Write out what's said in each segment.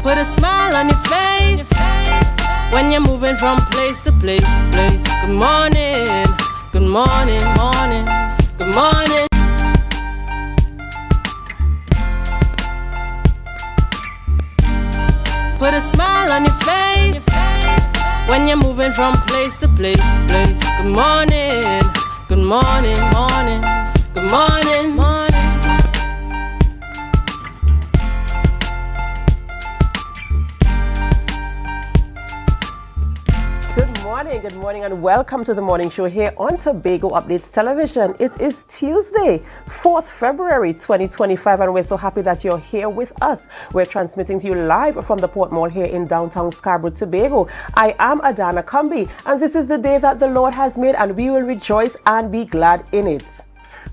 Put a smile on your face when you're moving from place to place. Good morning, good morning, morning, good morning. Put a smile on your face when you're moving from place to place. Good morning, good morning, morning, good morning, morning. Good morning, and welcome to the morning show here on Tobago Updates Television. It is Tuesday, 4th February 2025, and we're so happy that you're here with us. We're transmitting to you live from the Port Mall here in downtown Scarborough, Tobago. I am Adana Kumbi, and this is the day that the Lord has made, and we will rejoice and be glad in it.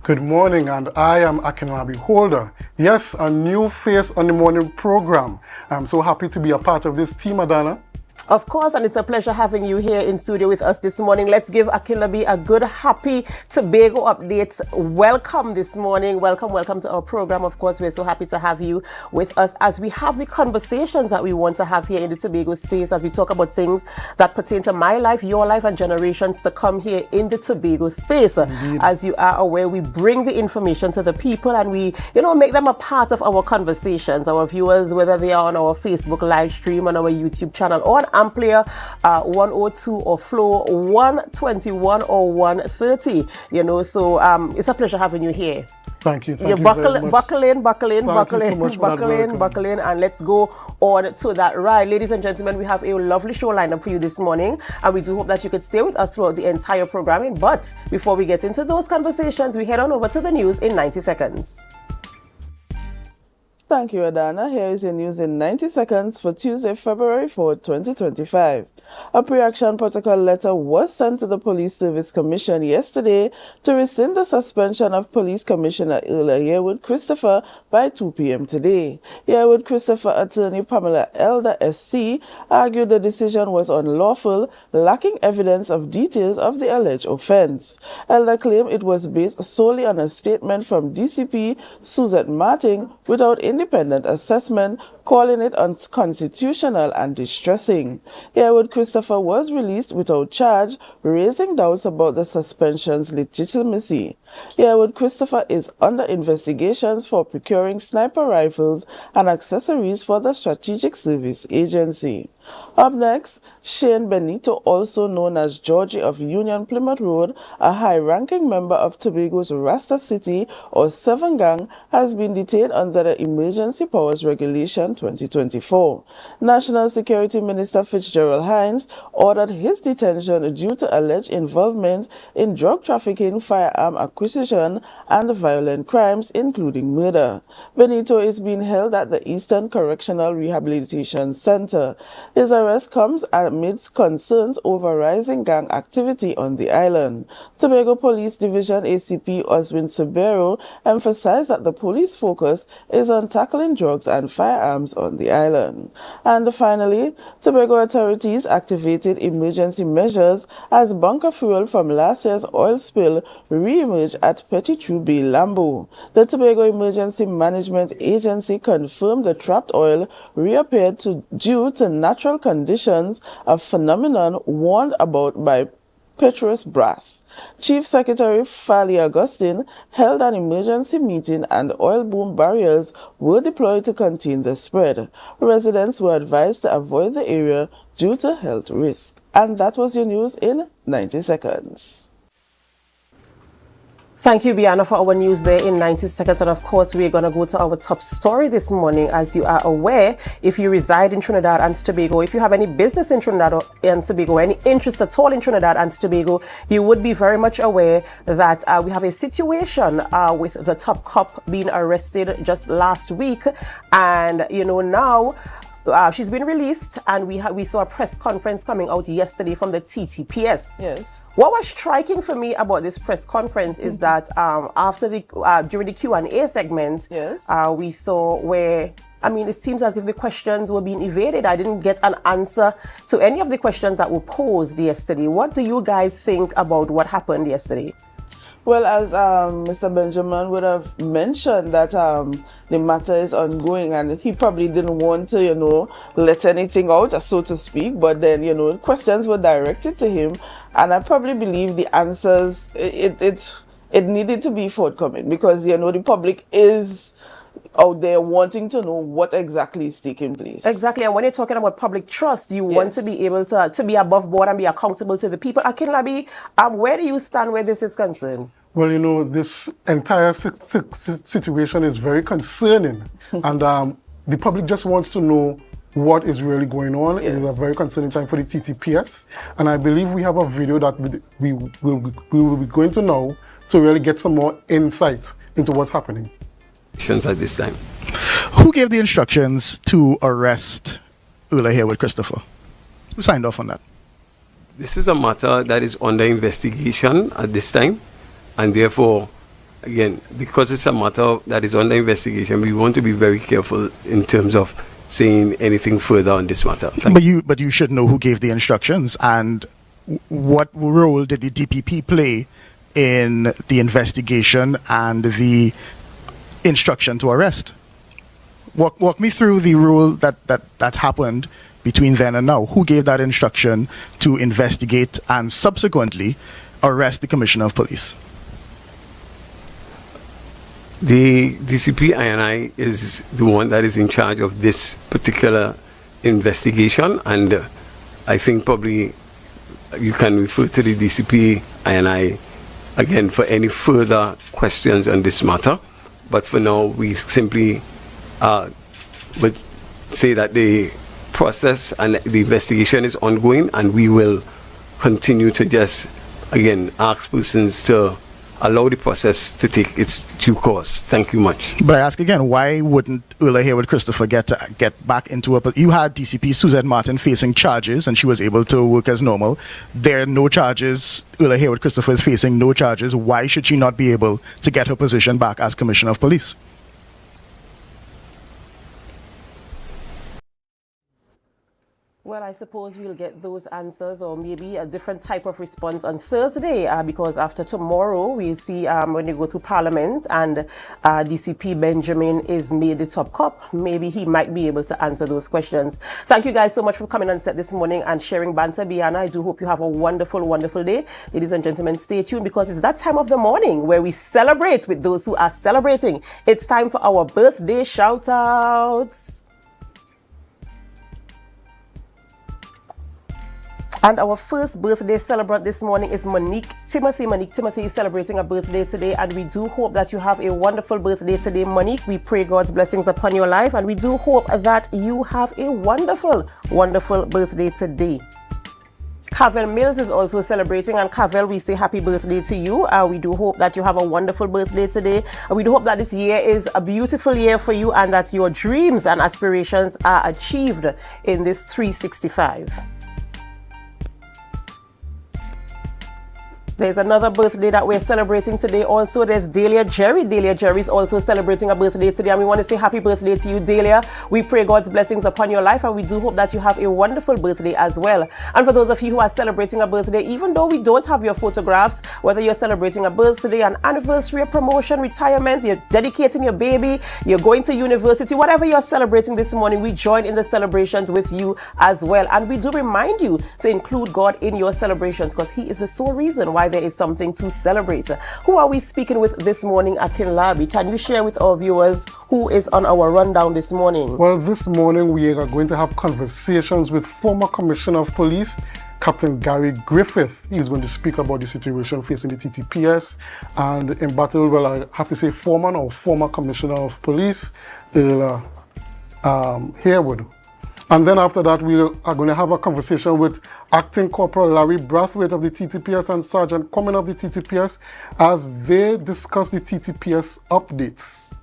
Good morning, and I am Akinlabi Holder. Yes, a new face on the morning program. I'm so happy to be a part of this team, Adana. Of course, and it's a pleasure having you here in studio with us this morning. Let's give Akinlabi a good, happy Tobago Updates welcome this morning. Welcome to our program. Of course, we're so happy to have you with us as we have the conversations that we want to have here in the Tobago space, as we talk about things that pertain to my life, your life, and generations to come here in the Tobago space. Indeed. As you are aware, we bring the information to the people, and we, make them a part of our conversations. Our viewers, whether they are on our Facebook live stream, on our YouTube channel, or on AMPLIA 102 or Flow 121 or 130, so it's a pleasure having you here. Thank you. Buckle in, and let's go on to that ride. Ladies and gentlemen, we have a lovely show lined up for you this morning, and we do hope that you could stay with us throughout the entire programming. But before we get into those conversations, we head on over to the news in 90 seconds. Thank you, Adana. Here is your news in 90 seconds for Tuesday, February 4, 2025. A pre-action protocol letter was sent to the Police Service Commission yesterday to rescind the suspension of Police Commissioner Gary Christopher by 2 p.m. today. Gary Christopher attorney Pamela Elder SC argued the decision was unlawful, lacking evidence of details of the alleged offense. Elder claimed it was based solely on a statement from DCP Suzette Martin without independent assessment, calling it unconstitutional and distressing. Gary Christopher was released without charge, raising doubts about the suspension's legitimacy. Gary Christopher is under investigations for procuring sniper rifles and accessories for the Strategic Service Agency. Up next, Shane Benito, also known as Georgie of Union Plymouth Road, a high-ranking member of Tobago's Rasta City or 7 Gang, has been detained under the Emergency Powers Regulation 2024. National Security Minister Fitzgerald Hines ordered his detention due to alleged involvement in drug trafficking, firearm acquisition, and violent crimes, including murder. Benito is being held at the Eastern Correctional Rehabilitation Center. His arrest comes amidst concerns over rising gang activity on the island. Tobago Police Division ACP Oswin Sabero emphasized that the police focus is on tackling drugs and firearms on the island. And finally, Tobago authorities activated emergency measures as bunker fuel from last year's oil spill re-emerged at Petitru Bay, Lambo. The Tobago Emergency Management Agency confirmed the trapped oil reappeared due to natural conditions, a phenomenon warned about by Petrobras. Chief Secretary Fali Augustine held an emergency meeting, and oil boom barriers were deployed to contain the spread. Residents were advised to avoid the area due to health risks. And that was your news in 90 seconds. Thank you, Biana, for our news there in 90 seconds. And of course, we're going to go to our top story this morning. As you are aware, if you reside in Trinidad and Tobago, if you have any business in Trinidad and Tobago, any interest at all in Trinidad and Tobago, you would be very much aware that we have a situation with the top cop being arrested just last week. And, now she's been released, and we saw a press conference coming out yesterday from the TTPS. Yes. What was striking for me about this press conference is that after during the Q&A segment, yes, we saw where, it seems as if the questions were being evaded. I didn't get an answer to any of the questions that were posed yesterday. What do you guys think about what happened yesterday? Well, as Mr. Benjamin would have mentioned that the matter is ongoing, and he probably didn't want to, let anything out, so to speak. But then, questions were directed to him, and I probably believe the answers it needed to be forthcoming because the public is out there wanting to know what exactly is taking place. Exactly, and when you're talking about public trust, you want to be able to be above board and be accountable to the people. Akinlabi, where do you stand where this is concerned? Well, this entire situation is very concerning, and the public just wants to know what is really going on. Yes. It is a very concerning time for the TTPS, and I believe we have a video that we will be going to now to really get some more insight into what's happening. At this time. Who gave the instructions to arrest Ula Haywood Christopher? Who signed off on that? This is a matter that is under investigation at this time, and therefore, again, because it's a matter that is under investigation, we want to be very careful in terms of saying anything further on this matter. But you should know who gave the instructions, and what role did the DPP play in the investigation and the instruction to arrest? Walk me through the rule that happened between then and now. Who gave that instruction to investigate and subsequently arrest the Commissioner of Police? The DCP INI is the one that is in charge of this particular investigation, and I think probably you can refer to the DCP INI again for any further questions on this matter. But for now, we simply would say that the process and the investigation is ongoing, and we will continue to just, again, ask persons to allow the process to take its due course. Thank you much. But I ask again, why wouldn't Ula Haywood Christopher get back into a... You had DCP Suzette Martin facing charges, and she was able to work as normal. There are no charges. Ula Haywood Christopher is facing no charges. Why should she not be able to get her position back as Commissioner of Police? Well, I suppose we'll get those answers, or maybe a different type of response on Thursday, because after tomorrow we see when you go to Parliament and DCP Benjamin is made the top cop, maybe he might be able to answer those questions. Thank you guys so much for coming on set this morning and sharing banter. Biana, I do hope you have a wonderful, wonderful day. Ladies and gentlemen, stay tuned because it's that time of the morning where we celebrate with those who are celebrating. It's time for our birthday shout-outs. And our first birthday celebrant this morning is Monique Timothy. Monique Timothy is celebrating a birthday today, and we do hope that you have a wonderful birthday today, Monique. We pray God's blessings upon your life, and we do hope that you have a wonderful, wonderful birthday today. Cavell Mills is also celebrating, and Cavell, we say happy birthday to you. We do hope that you have a wonderful birthday today. We do hope that this year is a beautiful year for you and that your dreams and aspirations are achieved in this 365. There's another birthday that we're celebrating today also. There's Delia Jerry. Delia Jerry is also celebrating a birthday today, and we want to say happy birthday to you, Delia. We pray God's blessings upon your life, and we do hope that you have a wonderful birthday as well. And for those of you who are celebrating a birthday, even though we don't have your photographs, whether you're celebrating a birthday, an anniversary, a promotion, retirement, you're dedicating your baby, you're going to university, whatever you're celebrating this morning, we join in the celebrations with you as well. And we do remind you to include God in your celebrations, because He is the sole reason why there is something to celebrate. Who are we speaking with this morning, Akinlabi? Can you share with our viewers who is on our rundown this morning? Well, this morning we are going to have conversations with former Commissioner of Police, Captain Gary Griffith. He's going to speak about the situation facing the TTPS and in battle, well, I have to say former Commissioner of Police, Haywood. And then after that, we are going to have a conversation with Acting Corporal Larry Brathwaite of the TTPS and Sergeant Cumming of the TTPS as they discuss the TTPS updates.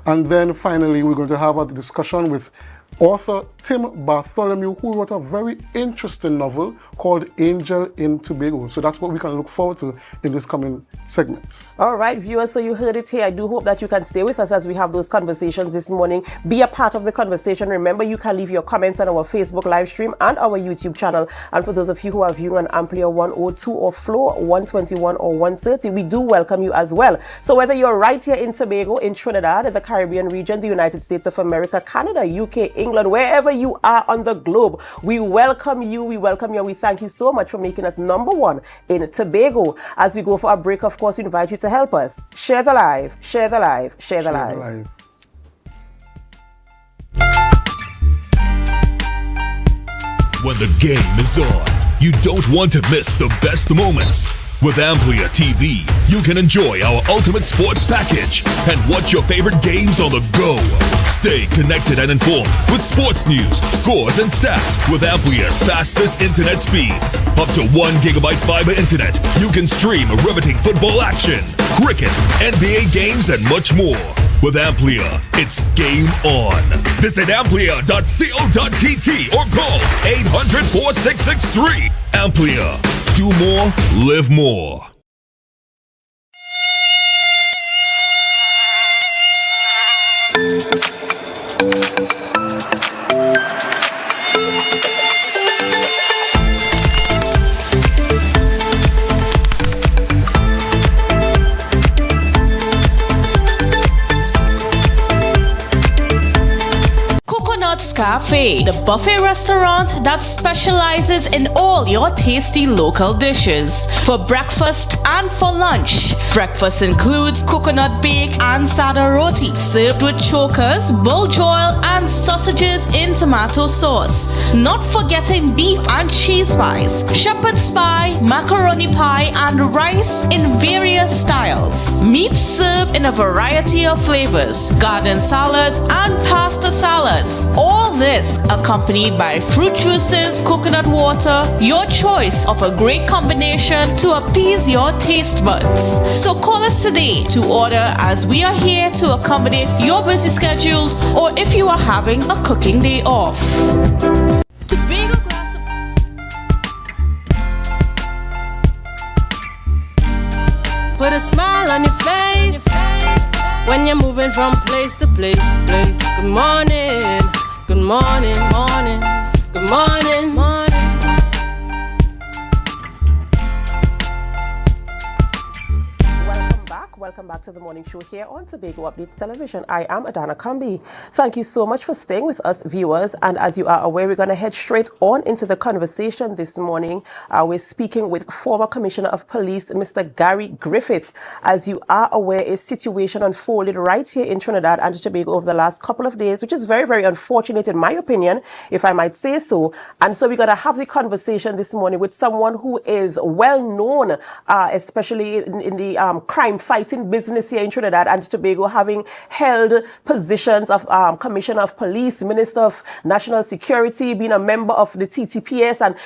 And then finally, we're going to have a discussion with author Tim Bartholomew, who wrote a very interesting novel called Angel in Tobago. So that's what we can look forward to in this coming segment. All right, viewers, so you heard it here. I do hope that you can stay with us as we have those conversations this morning. Be a part of the conversation. Remember, you can leave your comments on our Facebook live stream and our YouTube channel. And for those of you who are viewing on AMPLIA 102 or Floor 121 or 130, we do welcome you as well. So whether you're right here in Tobago, in Trinidad, the Caribbean region, the United States of America, Canada, UK, England, wherever you are on the globe, we welcome you. We welcome you. We thank you so much for making us number one in Tobago. As we go for our break, of course, we invite you to help us. Share the live, share the live, share the live. When the game is on, you don't want to miss the best moments. With AMPLIA TV, you can enjoy our ultimate sports package and watch your favorite games on the go. Stay connected and informed with sports news, scores, and stats with AMPLIA's fastest internet speeds. Up to 1 gigabyte fiber internet, you can stream riveting football action, cricket, NBA games, and much more. With AMPLIA, it's game on. Visit amplia.co.tt or call 800-4663. AMPLIA. Do more, live more. Cafe, the buffet restaurant that specializes in all your tasty local dishes. For breakfast and for lunch. Breakfast includes coconut bake and sada roti, served with chokers, bull joil, and sausages in tomato sauce. Not forgetting beef and cheese pies, shepherd's pie, macaroni pie, and rice in various styles. Meat served in a variety of flavors, garden salads, and pasta salads. All this accompanied by fruit juices, coconut water, your choice of a great combination to appease your taste buds. So call us today to order, as we are here to accommodate your busy schedules or if you are having a cooking day off. Tobago glass of Put a smile on your face when you're moving from place to place. Good morning. Good morning, morning, good morning, morning. Welcome back to the morning show here on Tobago Updates Television. I am Adana Kambi. Thank you so much for staying with us, viewers. And as you are aware, we're going to head straight on into the conversation this morning. We're speaking with former Commissioner of Police, Mr. Gary Griffith. As you are aware, a situation unfolded right here in Trinidad and Tobago over the last couple of days, which is very, very unfortunate in my opinion, if I might say so. And so we're going to have the conversation this morning with someone who is well known, especially in the crime fighting business here in Trinidad and Tobago, having held positions of Commissioner of Police, Minister of National Security, being a member of the TTPS. And,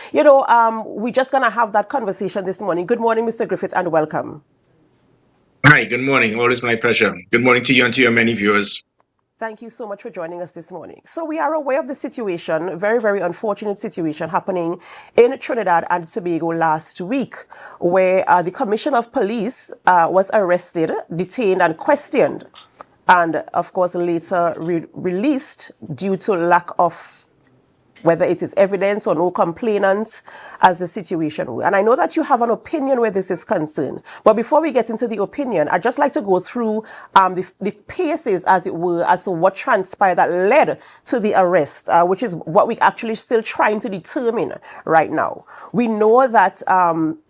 we're just going to have that conversation this morning. Good morning, Mr. Griffith, and welcome. Hi, good morning. Always my pleasure. Good morning to you and to your many viewers. Thank you so much for joining us this morning. So we are aware of the situation, very, very unfortunate situation happening in Trinidad and Tobago last week, where the Commissioner of Police was arrested, detained and questioned, and of course later released due to lack of whether it is evidence or no complainants, as the situation were. And I know that you have an opinion where this is concerned. But before we get into the opinion, I'd just like to go through the paces, as it were, as to what transpired that led to the arrest, which is what we're actually still trying to determine right now. We know that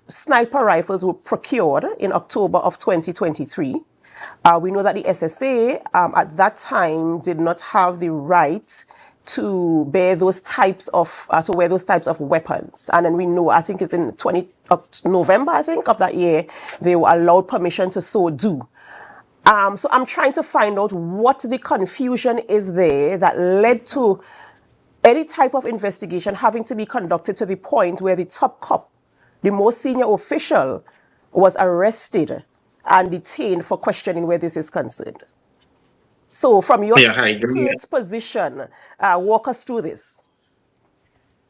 sniper rifles were procured in October of 2023. We know that the SSA at that time did not have the right to bear those types of to wear those types of weapons. And then we know, I think it's in November, I think, of that year, they were allowed permission to so do. So I'm trying to find out what the confusion is there that led to any type of investigation having to be conducted to the point where the top cop, the most senior official, was arrested and detained for questioning where this is concerned. So from your Yeah, hi. Good morning. expert position, walk us through this.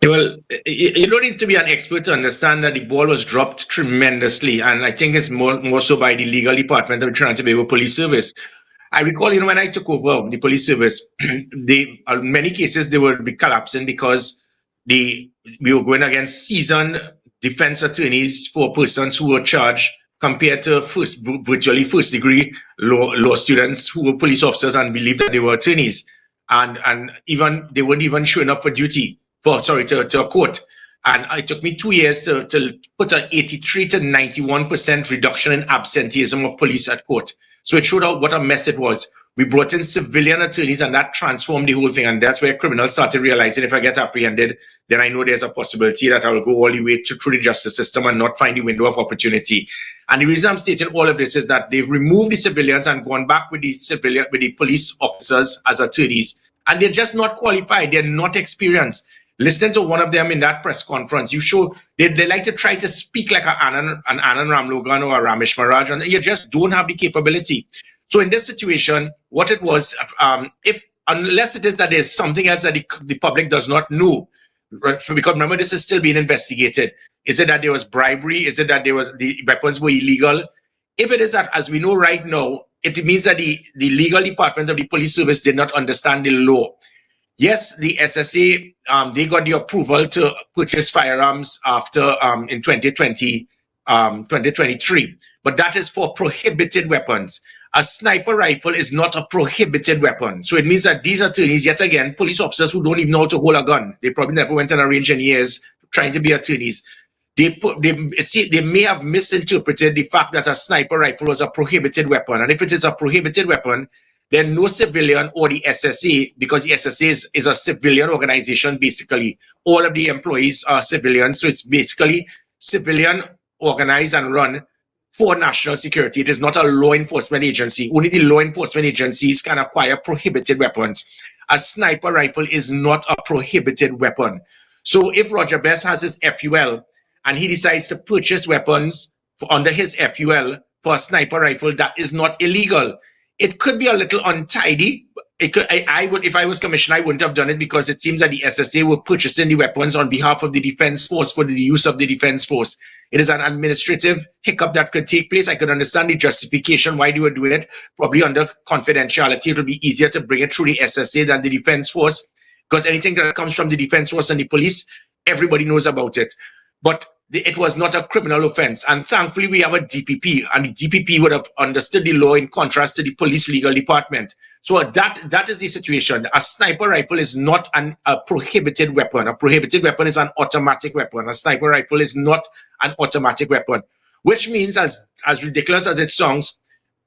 Well, you don't need to be an expert to understand that the ball was dropped tremendously, and I think it's more so by the legal department of the Trinidad and Tobago Police Service. I recall, when I took over the police service, in many cases they would be collapsing because we were going against seasoned defense attorneys for persons who were charged compared to virtually first degree law students who were police officers and believed that they were attorneys, and even they weren't even showing up for duty. To a court. And it took me 2 years to put an 83 to 91% reduction in absenteeism of police at court. So it showed out what a mess it was. We brought in civilian attorneys, and that transformed the whole thing. And that's where criminals started realizing, if I get apprehended, then I know there's a possibility that I will go all the way through the justice system and not find the window of opportunity. And the reason I'm stating all of this is that they've removed the civilians and gone back with the police officers as attorneys. And they're just not qualified. They're not experienced. Listening to one of them in that press conference, they like to try to speak like an Anand Ramlogan or a Ramesh Maharaj, and you just don't have the capability. So in this situation, what it was, unless it is that there's something else that the public does not know, right? Because remember, this is still being investigated. Is it that there was bribery? Is it that the weapons were illegal? If it is that, as we know right now, it means that the legal department of the police service did not understand the law. Yes, the SSA, they got the approval to purchase firearms after in 2023, but that is for prohibited weapons. A sniper rifle is not a prohibited weapon. So it means that these attorneys, yet again, police officers who don't even know how to hold a gun, they probably never went on a range in years trying to be attorneys. They may have misinterpreted the fact that a sniper rifle was a prohibited weapon. And if it is a prohibited weapon, then no civilian or the SSA, because the SSA is a civilian organization, basically. All of the employees are civilians. So it's basically civilian, organized and run for national security. It is not a law enforcement agency. Only the law enforcement agencies can acquire prohibited weapons. A sniper rifle is not a prohibited weapon. So if Roger Best has his FUL and he decides to purchase weapons under his FUL for a sniper rifle, that is not illegal. It could be a little untidy. I would, if I was commissioner, I wouldn't have done it because it seems that the SSA were purchasing the weapons on behalf of the defense force for the use of the defense force. It is an administrative hiccup that could take place. I could understand the justification why they were doing it. Probably under confidentiality, it would be easier to bring it through the SSA than the defense force, because anything that comes from the defense force and the police, everybody knows about it. But it was not a criminal offense. And thankfully, we have a DPP, and the DPP would have understood the law in contrast to the police legal department. So that is the situation. A sniper rifle is not a prohibited weapon. A prohibited weapon is an automatic weapon. A sniper rifle is not an automatic weapon, which means, as ridiculous as it sounds,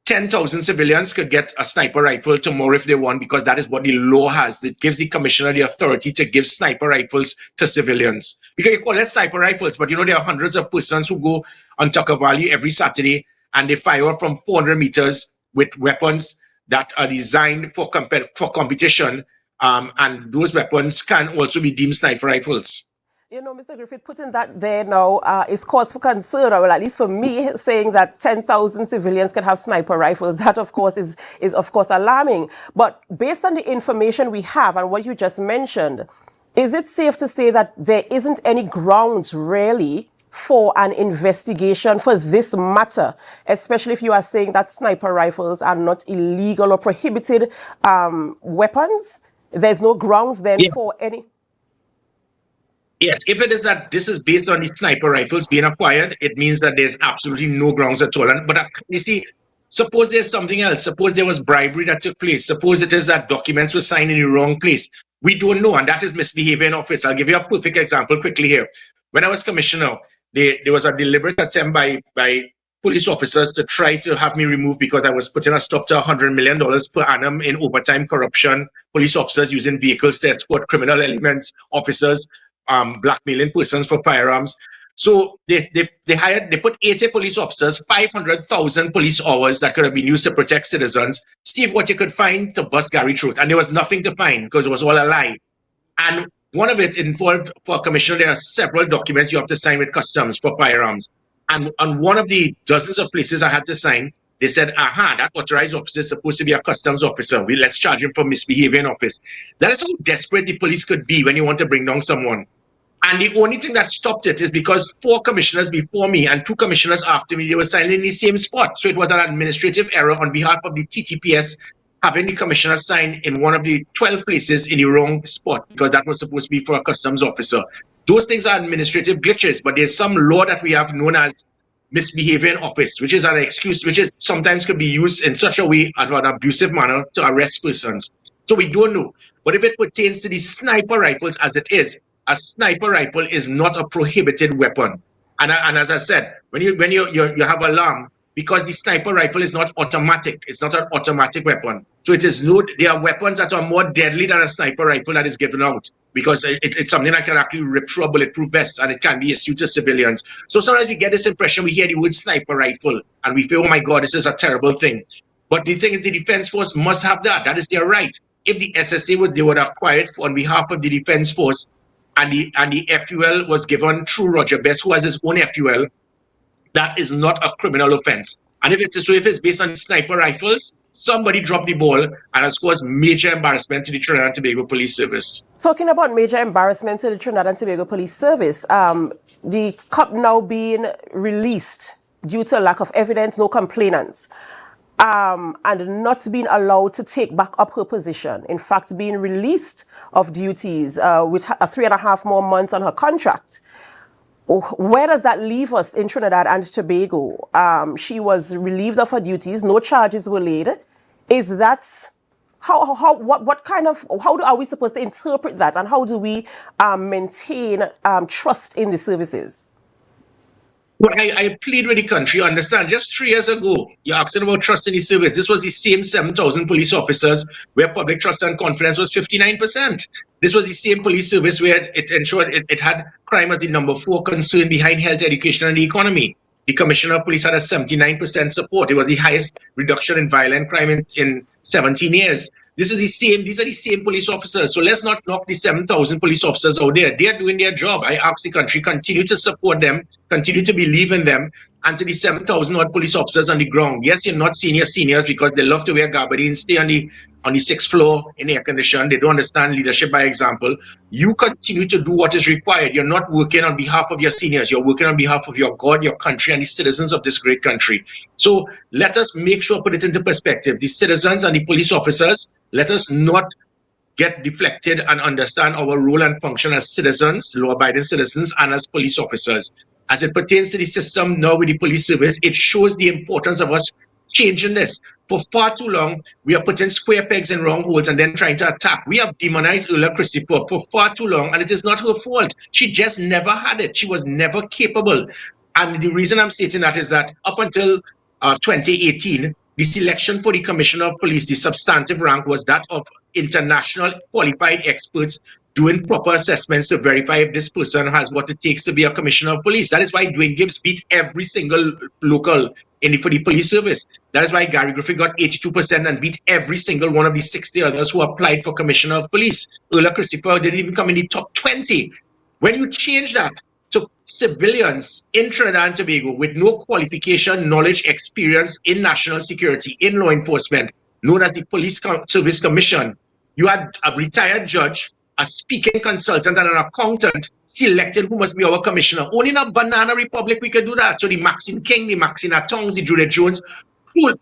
10,000 civilians could get a sniper rifle tomorrow if they want, because that is what the law has. It gives the commissioner the authority to give sniper rifles to civilians. Because you call it sniper rifles, but there are hundreds of persons who go on Tucker Valley every Saturday and they fire from 400 meters with weapons that are designed for competition. And those weapons can also be deemed sniper rifles. Mr. Griffith, putting that there now is cause for concern, or well, at least for me, saying that 10,000 civilians can have sniper rifles. That, of course, is of course alarming. But based on the information we have and what you just mentioned, is it safe to say that there isn't any grounds really for an investigation for this matter, especially if you are saying that sniper rifles are not illegal or prohibited weapons? There's no grounds then for any... Yes, if it is that this is based on the sniper rifles being acquired, it means that there's absolutely no grounds at all. But you see, suppose there's something else. Suppose there was bribery that took place. Suppose it is that documents were signed in the wrong place. We don't know, and that is misbehavior in office. I'll give you a perfect example quickly here. When I was commissioner, there was a deliberate attempt by police officers to try to have me removed because I was putting a stop to $100 million per annum in overtime corruption, police officers using vehicles to escort criminal elements, officers, blackmailing persons for firearms. So they put 80 police officers, 500,000 police hours that could have been used to protect citizens. See what you could find to bust Gary truth. And there was nothing to find because it was all a lie. And one of it involved, for a commissioner, there are several documents you have to sign with customs for firearms. And on one of the dozens of places I had to sign, They said, aha, that authorized officer is supposed to be a customs officer. Let's charge him for misbehavior in office. That is how desperate the police could be when you want to bring down someone. And the only thing that stopped it is because 4 commissioners before me and 2 commissioners after me, they were signed in the same spot. So it was an administrative error on behalf of the TTPS having the commissioner sign in one of the 12 places in the wrong spot, because that was supposed to be for a customs officer. Those things are administrative glitches, but there's some law that we have known as misbehavior in office, which is an excuse, which is sometimes could be used in such a way as an abusive manner to arrest persons. So we don't know. But if it pertains to the sniper rifles as it is, a sniper rifle is not a prohibited weapon. And as I said, when you have alarm, because the sniper rifle is not automatic, it's not an automatic weapon. So it is there are weapons that are more deadly than a sniper rifle that is given out, because it's something that can actually rip through a bulletproof vest, and it can be issued to civilians. So sometimes we get this impression, we hear the word sniper rifle, and we feel, oh my God, this is a terrible thing. But the thing is, the Defense Force must have that. That is their right. If the SSA they would acquire it on behalf of the Defense Force, and the FUL was given through Roger Best, who has his own FUL, that is not a criminal offense. And if it's based on sniper rifles, somebody dropped the ball and has caused major embarrassment to the Trinidad and Tobago Police Service. Talking about major embarrassment to the Trinidad and Tobago Police Service, the cop now being released due to lack of evidence, no complainants, and not being allowed to take back up her position. In fact, being released of duties with 3.5 more months on her contract. Where does that leave us in Trinidad and Tobago? She was relieved of her duties, no charges were laid. Is that how are we supposed to interpret that, and how do we maintain trust in the services? Well, I plead with the country, understand, just 3 years ago, you're asking about trust in the service. This was the same 7,000 police officers where public trust and confidence was 59%. This was the same police service where it ensured it had crime as the number 4 concern behind health, education, and the economy. The Commissioner of Police had a 79% support. It was the highest reduction in violent crime in 17 years. These are the same police officers. So let's not knock the 7,000 police officers out there. They're doing their job. I ask the country, continue to support them, continue to believe in them, and to the 7,000 odd police officers on the ground. Yes, you're not seniors because they love to wear gabardine, stay on the 6th floor in air condition. They don't understand leadership by example. You continue to do what is required. You're not working on behalf of your seniors. You're working on behalf of your God, your country, and the citizens of this great country. So let us make sure, put it into perspective. The citizens and the police officers, let us not get deflected and understand our role and function as citizens, law-abiding citizens, and as police officers. As it pertains to the system now with the police service, it shows the importance of us changing this. For far too long, we are putting square pegs in round holes and then trying to attack. We have demonized Ulla Christopher for far too long, and it is not her fault. She just never had it. She was never capable. And the reason I'm stating that is that up until 2018, the selection for the Commissioner of Police, the substantive rank was that of international qualified experts doing proper assessments to verify if this person has what it takes to be a Commissioner of Police. That is why Dwayne Gibbs beat every single local for the police service. That is why Gary Griffith got 82% and beat every single one of the 60 others who applied for Commissioner of Police. Ulla Christopher didn't even come in the top 20. When you change that to civilians in Trinidad and Tobago with no qualification, knowledge, experience in national security, in law enforcement, known as the Police Service Commission, you had a retired judge, a speaking consultant, and an accountant selected who must be our commissioner. Only in a banana republic we can do that. So the Maxine King, the Maxine Tongs, the Judith Jones,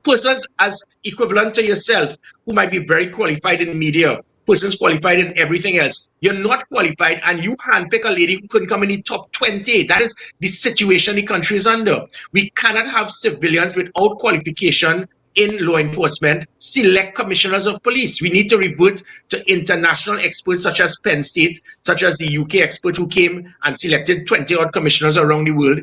persons as equivalent to yourself, who might be very qualified in media, persons qualified in everything else. You're not qualified, and you handpick a lady who couldn't come in the top 20. That is the situation the country is under. We cannot have civilians without qualification in law enforcement select commissioners of police. We need to revert to international experts such as Penn State, such as the UK expert who came and selected 20-odd commissioners around the world.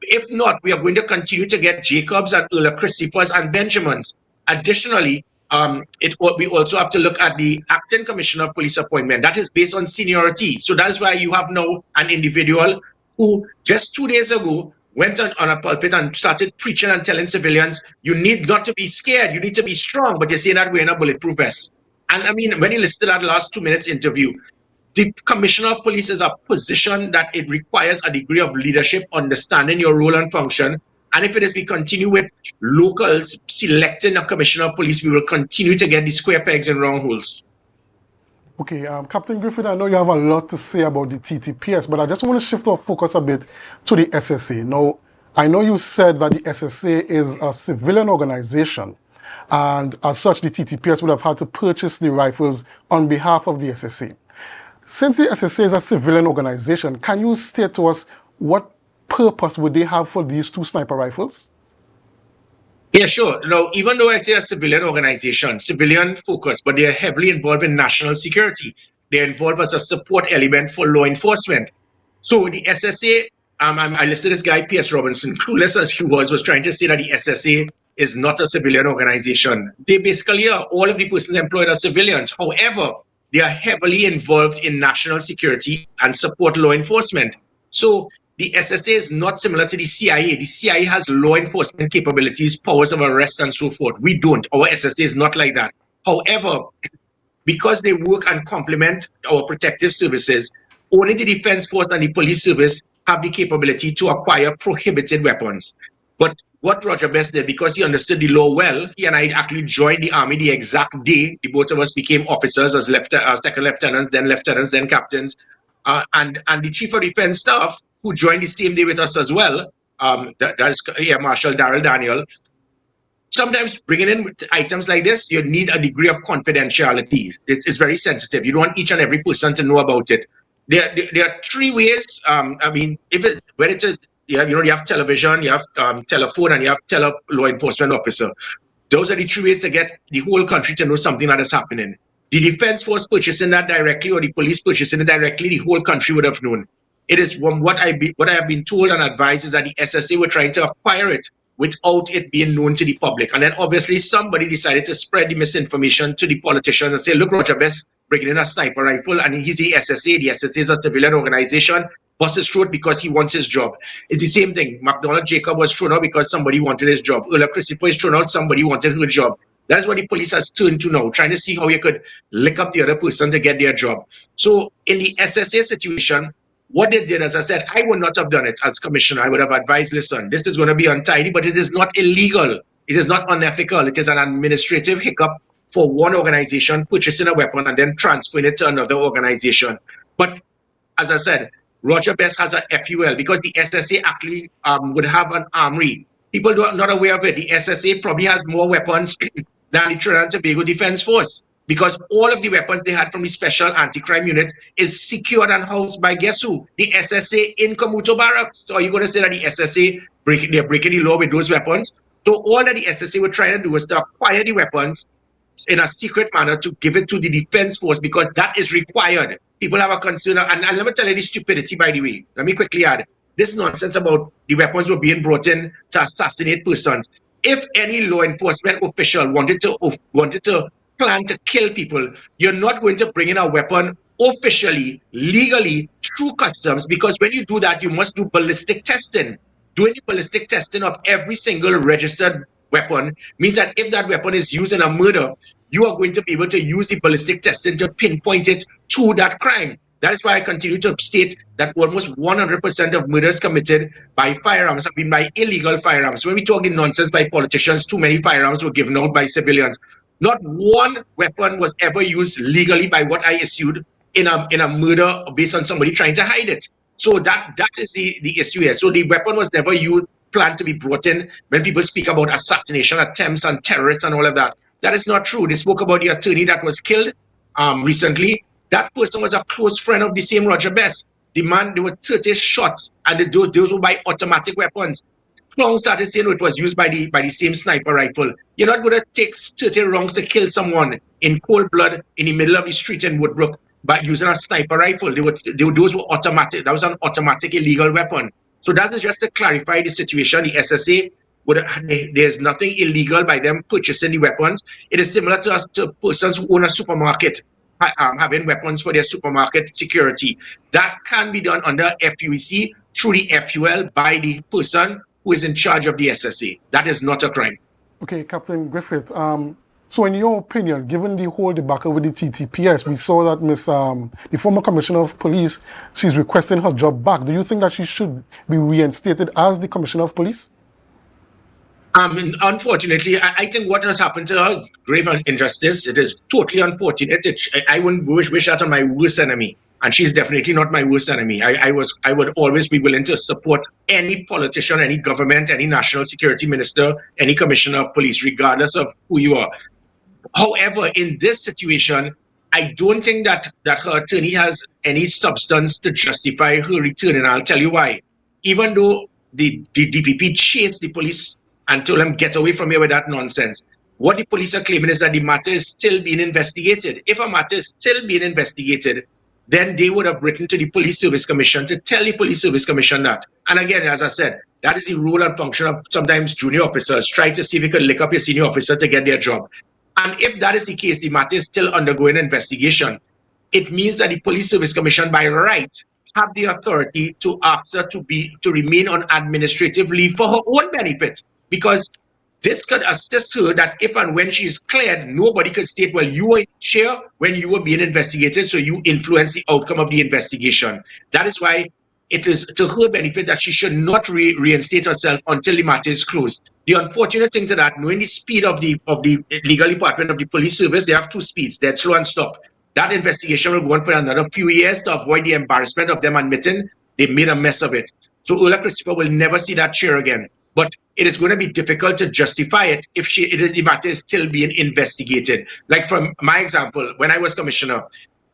If not, we are going to continue to get Jacobs and Ulla Christophers and Benjamins. Additionally, we also have to look at the acting commissioner of police appointment. That is based on seniority. So that's why you have now an individual who just 2 days ago went on a pulpit and started preaching and telling civilians, you need not to be scared, you need to be strong, but you're saying that we're in a bulletproof vest. And I mean, when you listen to that last 2 minutes interview, the commissioner of police is a position that it requires a degree of leadership, understanding your role and function, And if it is we continue with locals selecting a commissioner of police, we will continue to get the square pegs and round holes. Okay, Captain Griffith, I know you have a lot to say about the TTPS, but I just want to shift our focus a bit to the SSA. Now, I know you said that the SSA is a civilian organization, and as such, the TTPS would have had to purchase the rifles on behalf of the SSA. Since the SSA is a civilian organization, can you state to us what purpose would they have for these 2 sniper rifles? Yeah, sure. Now, even though I say a civilian organization, civilian focused, but they are heavily involved in national security. They're involved as a support element for law enforcement. So the SSA, I listed this guy, P.S. Robinson, clueless as he was trying to say that the SSA is not a civilian organization. They basically are, all of the persons employed are civilians. However, they are heavily involved in national security and support law enforcement. So the SSA is not similar to the CIA. The CIA has law enforcement capabilities, powers of arrest, and so forth. We don't. Our SSA is not like that. However, because they work and complement our protective services, only the Defense Force and the police service have the capability to acquire prohibited weapons. But what Roger Best did, because he understood the law well, he and I actually joined the Army the exact day the both of us became officers as second lieutenants, then captains. And the Chief of Defense Staff, who joined the same day with us as well, that's Air Marshal Darrell Daniel. Sometimes bringing in items like this, you need a degree of confidentiality. It's very sensitive. You don't want each and every person to know about it. There are 3 ways. You have television, you have telephone, and you have law enforcement officer. Those are the 3 ways to get the whole country to know something that is happening. The Defense Force purchasing that directly, or the police purchasing it directly, the whole country would have known. It is what I have been told and advised is that the SSA were trying to acquire it without it being known to the public. And then obviously somebody decided to spread the misinformation to the politicians and say, look, Roger Best bringing in a sniper rifle, and he's the SSA. The SSA is a civilian organization. Bust his throat because he wants his job. It's the same thing. McDonald Jacob was thrown out because somebody wanted his job. Ulla Christopher is thrown out, somebody wanted her job. That's what the police has turned to now, trying to see how you could lick up the other person to get their job. So in the SSA situation, what they did, as I said, I would not have done it as commissioner. I would have advised, listen, this is going to be untidy, but it is not illegal. It is not unethical. It is an administrative hiccup for one organization purchasing a weapon and then transferring it to another organization. But as I said, Roger Best has a FUL because the SSA actually would have an armory. People are not aware of it. The SSA probably has more weapons than the Trinidad and Tobago Defense Force, because all of the weapons they had from the Special Anti-Crime Unit is secured and housed by guess who? The SSA in Kamuto Barracks. So are you going to say that the SSA, they're breaking the law with those weapons? So all that the SSA were trying to do is to acquire the weapons in a secret manner to give it to the Defense Force, because that is required. People have a concern, and let me tell you the stupidity, by the way. Let me quickly add. This nonsense about the weapons were being brought in to assassinate persons. If any law enforcement official wanted to plan to kill people, you're not going to bring in a weapon officially, legally, through customs, because when you do that, you must do ballistic testing. Doing the ballistic testing of every single registered weapon means that if that weapon is used in a murder, you are going to be able to use the ballistic testing to pinpoint it to that crime. That is why I continue to state that almost 100% of murders committed by firearms have been by illegal firearms. When we talk in nonsense by politicians, too many firearms were given out by civilians. Not one weapon was ever used legally by what I issued in a murder based on somebody trying to hide it. So that is the issue here. So the weapon was never used, planned to be brought in. When people speak about assassination attempts and terrorists and all of that, that is not true. They spoke about the attorney that was killed recently. That person was a close friend of the same Roger Best. The man, there were 30 shots, and those were by automatic weapons. Clown started saying it was used by the same sniper rifle. You're not going to take 30 rounds to kill someone in cold blood in the middle of the street in Woodbrook by using a sniper rifle. Those were automatic. That was an automatic illegal weapon. So that is just to clarify the situation. The SSA, there's nothing illegal by them purchasing the weapons. It is similar to persons who own a supermarket having weapons for their supermarket security. That can be done under FUEC through the FUL by the person who is in charge of the SSA. That is not a crime. Okay, Captain Griffith. So in your opinion, given the whole debacle with the TTPS, we saw that the former Commissioner of Police, she's requesting her job back. Do you think that she should be reinstated as the Commissioner of Police? Unfortunately, I think what has happened to her, grave injustice. It is totally unfortunate. I wouldn't wish that on my worst enemy, and she's definitely not my worst enemy. I would always be willing to support any politician, any government, any national security minister, any commissioner of police, regardless of who you are. However, in this situation, I don't think that her attorney has any substance to justify her return, and I'll tell you why. Even though the DPP chased the police and told them, get away from here with that nonsense, what the police are claiming is that the matter is still being investigated. If a matter is still being investigated, then they would have written to the Police Service Commission to tell the Police Service Commission that. And again, as I said, that is the role and function of sometimes junior officers. Try to see if you can lick up your senior officer to get their job. And if that is the case, the matter is still undergoing investigation. It means that the Police Service Commission, by right, have the authority to ask her to remain on administrative leave for her own benefit, because this could assist her that if and when she is cleared, nobody could state, well, you were in chair when you were being investigated, so you influenced the outcome of the investigation. That is why it is to her benefit that she should not reinstate herself until the matter is closed. The unfortunate thing to that, knowing the speed of the legal department of the police service, they have two speeds, dead slow and stop. That investigation will go on for another few years to avoid the embarrassment of them admitting they made a mess of it. So Ola Christopher will never see that chair again. But it is going to be difficult to justify it if the matter is still being investigated. Like from my example, when I was commissioner,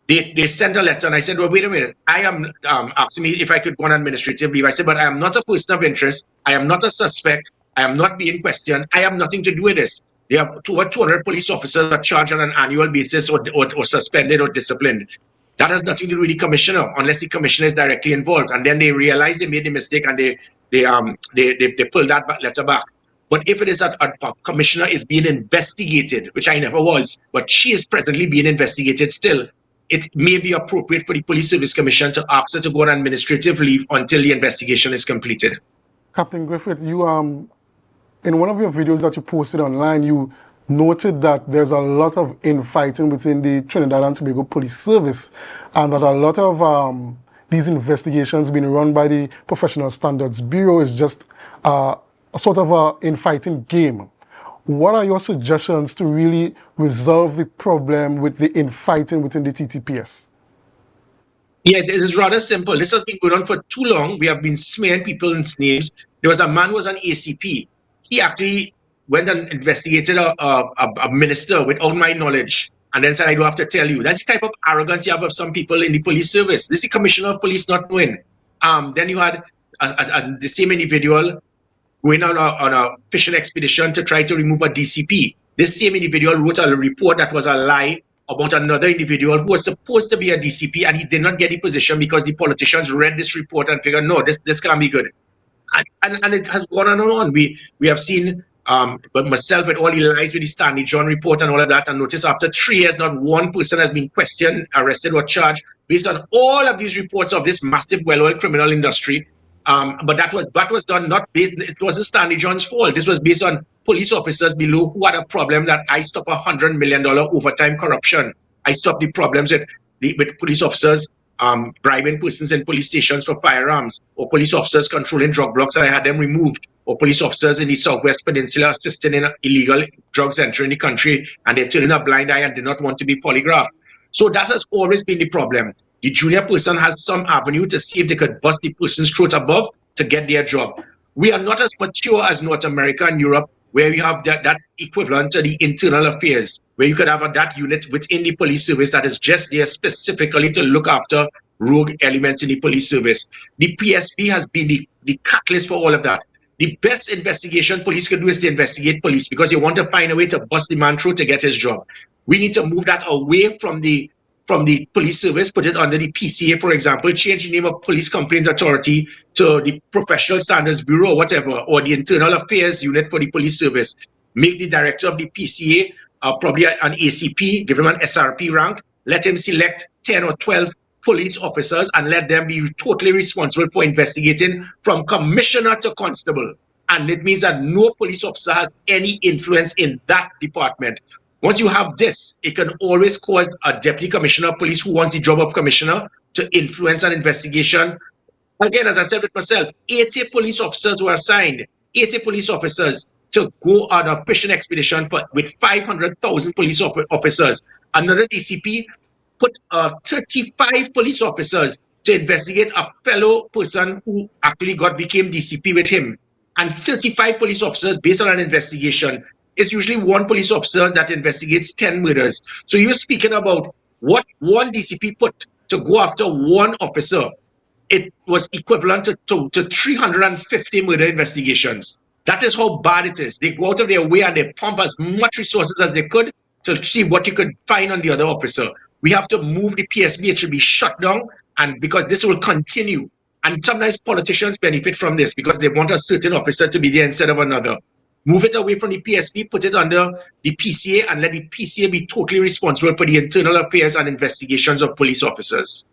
they sent a letter and I said, well, wait a minute. I am asking me if I could go on administrative leave. I said, but I am not a person of interest. I am not a suspect. I am not being questioned. I have nothing to do with this. They have over 200 police officers are charged on an annual basis or suspended or disciplined. That has nothing to do with the commissioner unless the commissioner is directly involved. And then they realize they made the mistake and they pull that letter back. But if it is that a commissioner is being investigated, which I never was, but she is presently being investigated still, it may be appropriate for the Police Service Commission to ask her to go on administrative leave until the investigation is completed. Captain Griffith, you in one of your videos that you posted online, you noted that there's a lot of infighting within the Trinidad and Tobago Police Service, and that a lot of these investigations being run by the Professional Standards Bureau is just a sort of an infighting game. What are your suggestions to really resolve the problem with the infighting within the TTPS? Yeah, it is rather simple. This has been going on for too long. We have been smearing people's names. There was a man who was an ACP. He actually went and investigated a minister without my knowledge, and then said, I don't have to tell you. That's the type of arrogance you have of some people in the police service. This is the commissioner of police not knowing. Then you had the same individual going on a fishing expedition to try to remove a DCP. This same individual wrote a report that was a lie about another individual who was supposed to be a DCP, and he did not get the position because the politicians read this report and figured, no, this can't be good. And it has gone on and on. We have seen but myself with all the lies with the Stanley John report and all of that, and notice after 3 years, not one person has been questioned, arrested, or charged based on all of these reports of this massive, well-oiled criminal industry. But that was done not based. It wasn't Stanley John's fault. This was based on police officers below who had a problem that I stopped $100 million overtime corruption. I stopped the problems with police officers bribing persons in police stations for firearms, or police officers controlling drug blocks, and I had them removed, or police officers in the Southwest Peninsula assisting in illegal drugs entering the country, and they're turning a blind eye and did not want to be polygraphed. So that has always been the problem. The junior person has some avenue to see if they could bust the person's throat above to get their job. We are not as mature as North America and Europe, where we have that equivalent to the internal affairs, where you could have that unit within the police service that is just there specifically to look after rogue elements in the police service. The PSP has been the catalyst for all of that. The best investigation police can do is to investigate police, because they want to find a way to bust the man through to get his job. We need to move that away from the police service, put it under the PCA, for example, change the name of Police Complaints Authority to the Professional Standards Bureau, or whatever, or the Internal Affairs Unit for the police service. Make the director of the PCA probably an ACP, give him an SRP rank, let him select 10 or 12 police officers and let them be totally responsible for investigating from commissioner to constable. And it means that no police officer has any influence in that department. Once you have this, it can always cause a deputy commissioner of police who wants the job of commissioner to influence an investigation. Again, as I said with myself, 80 police officers were assigned, 80 police officers to go on a fishing expedition with 500,000 police officers. Another DCP put 35 police officers to investigate a fellow person who actually became DCP with him. And 35 police officers based on an investigation. It's usually one police officer that investigates 10 murders. So you're speaking about what one DCP put to go after one officer. It was equivalent to 350 murder investigations. That is how bad it is. They go out of their way and they pump as much resources as they could to see what you could find on the other officer. We have to move the PSB. It should be shut down, and because this will continue. And sometimes politicians benefit from this because they want a certain officer to be there instead of another. Move it away from the PSB, put it under the PCA, and let the PCA be totally responsible for the internal affairs and investigations of police officers.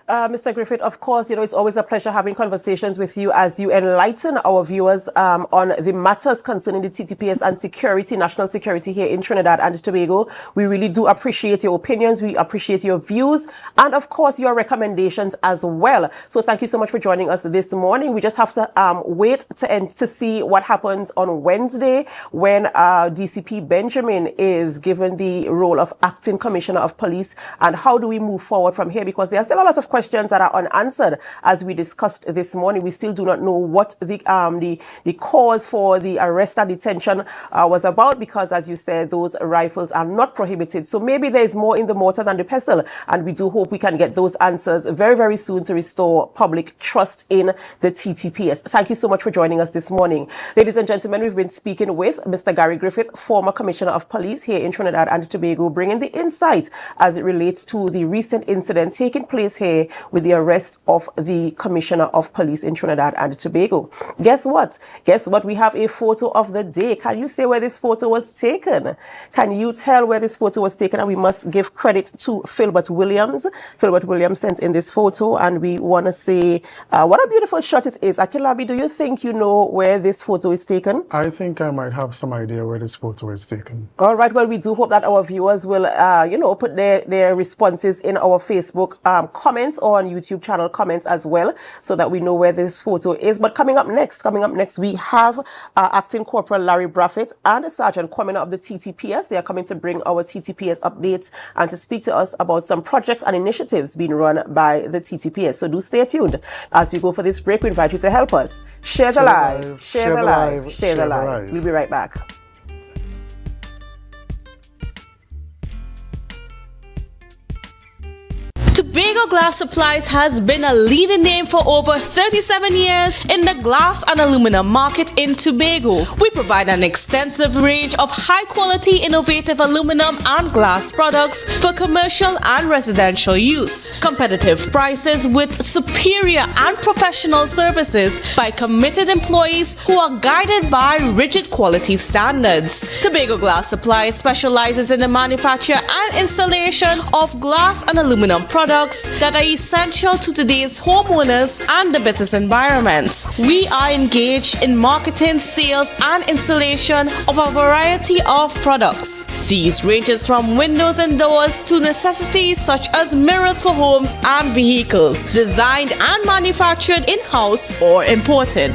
Mr. Griffith, of course, it's always a pleasure having conversations with you as you enlighten our viewers on the matters concerning the TTPS and security, national security here in Trinidad and Tobago. We really do appreciate your opinions. We appreciate your views and, of course, your recommendations as well. So thank you so much for joining us this morning. We just have to wait to see what happens on Wednesday when DCP Benjamin is given the role of acting commissioner of police, and how do we move forward from here, because there are still a lot of questions that are unanswered. As we discussed this morning, we still do not know what the cause for the arrest and detention was about, because, as you said, those rifles are not prohibited. So maybe there is more in the mortar than the pestle, and we do hope we can get those answers very, very soon to restore public trust in the TTPS. Thank you so much for joining us this morning. Ladies and gentlemen, we've been speaking with Mr. Gary Griffith, former Commissioner of Police here in Trinidad and Tobago, bringing the insight as it relates to the recent incident taking place here with the arrest of the Commissioner of Police in Trinidad and Tobago. Guess what? We have a photo of the day. Can you say where this photo was taken? Can you tell where this photo was taken? And we must give credit to Philbert Williams. Philbert Williams sent in this photo, and we want to say what a beautiful shot it is. Akilabi, do you think you know where this photo is taken? I think I might have some idea where this photo is taken. All right. Well, we do hope that our viewers will, put their responses in our Facebook comments or on YouTube channel comments as well, so that we know where this photo is. But coming up next, we have Acting Corporal Larry Braffett and Sergeant Commoner of the TTPS. They are coming to bring our TTPS updates and to speak to us about some projects and initiatives being run by the TTPS. So do stay tuned. As we go for this break, we invite you to help us. Share the live. We'll be right back. Tobago Glass Supplies has been a leading name for over 37 years in the glass and aluminum market in Tobago. We provide an extensive range of high-quality, innovative aluminum and glass products for commercial and residential use. Competitive prices with superior and professional services by committed employees who are guided by rigid quality standards. Tobago Glass Supplies specializes in the manufacture and installation of glass and aluminum products that are essential to today's homeowners and the business environment. We are engaged in marketing, sales, and installation of a variety of products. These ranges from windows and doors to necessities such as mirrors for homes and vehicles, designed and manufactured in-house or imported.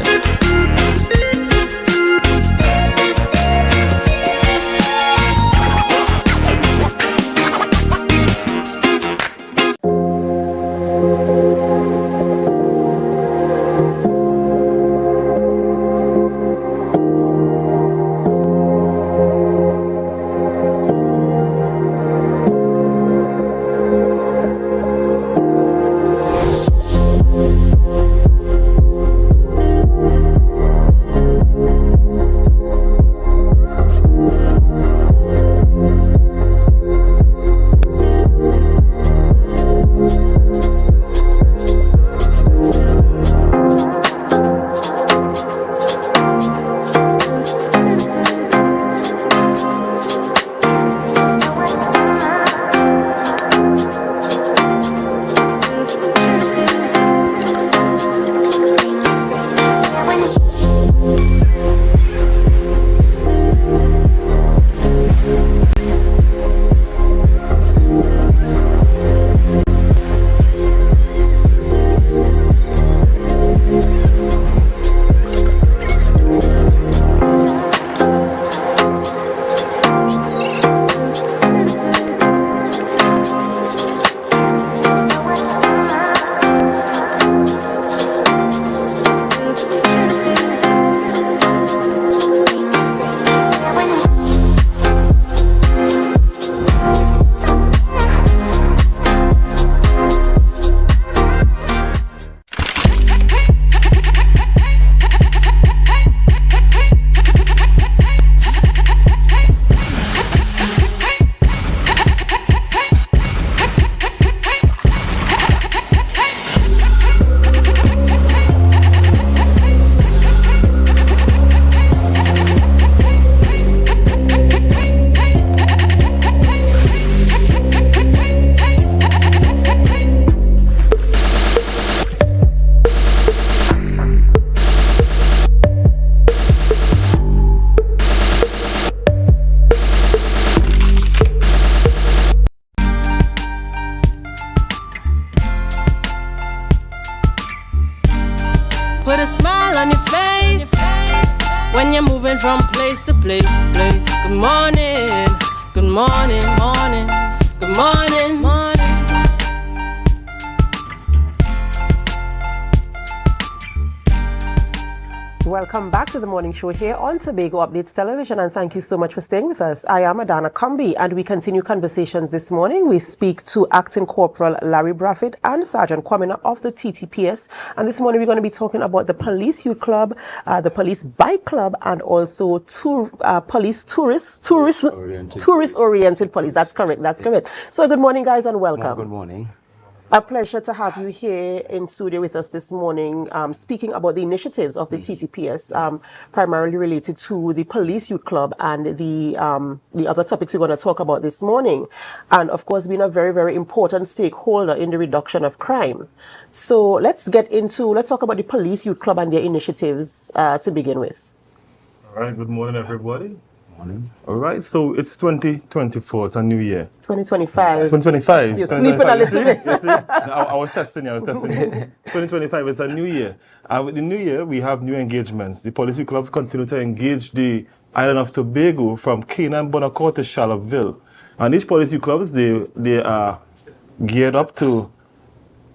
put a smile on your face when you're moving from place to place. Good morning, good morning, morning, good morning, morning. Welcome back to the morning show here on Tobago Updates Television, and thank you so much for staying with us. I am Adana Combi, and we continue conversations this morning. We speak to Acting Corporal Larry Braffett and Sergeant Kwamina of the TTPS, and this morning we're going to be talking about the Police Youth Club, the Police Bike Club, and also police tourist-oriented police. That's correct. That's correct. So good morning, guys, and welcome. Good morning. A pleasure to have you here in studio with us this morning, speaking about the initiatives of the TTPS, primarily related to the Police Youth Club and the other topics we're going to talk about this morning. And of course, being a very, very important stakeholder in the reduction of crime. So let's talk about the Police Youth Club and their initiatives to begin with. All right, good morning, everybody. Morning. All right, so it's 2024, it's a new year. 2025. 2025. You're sleeping a little bit. I was testing you. 2025 is a new year. And with the new year, we have new engagements. The policy clubs continue to engage the island of Tobago from Canaan, Bonacourt to Charlottesville. And these policy clubs, they are geared up to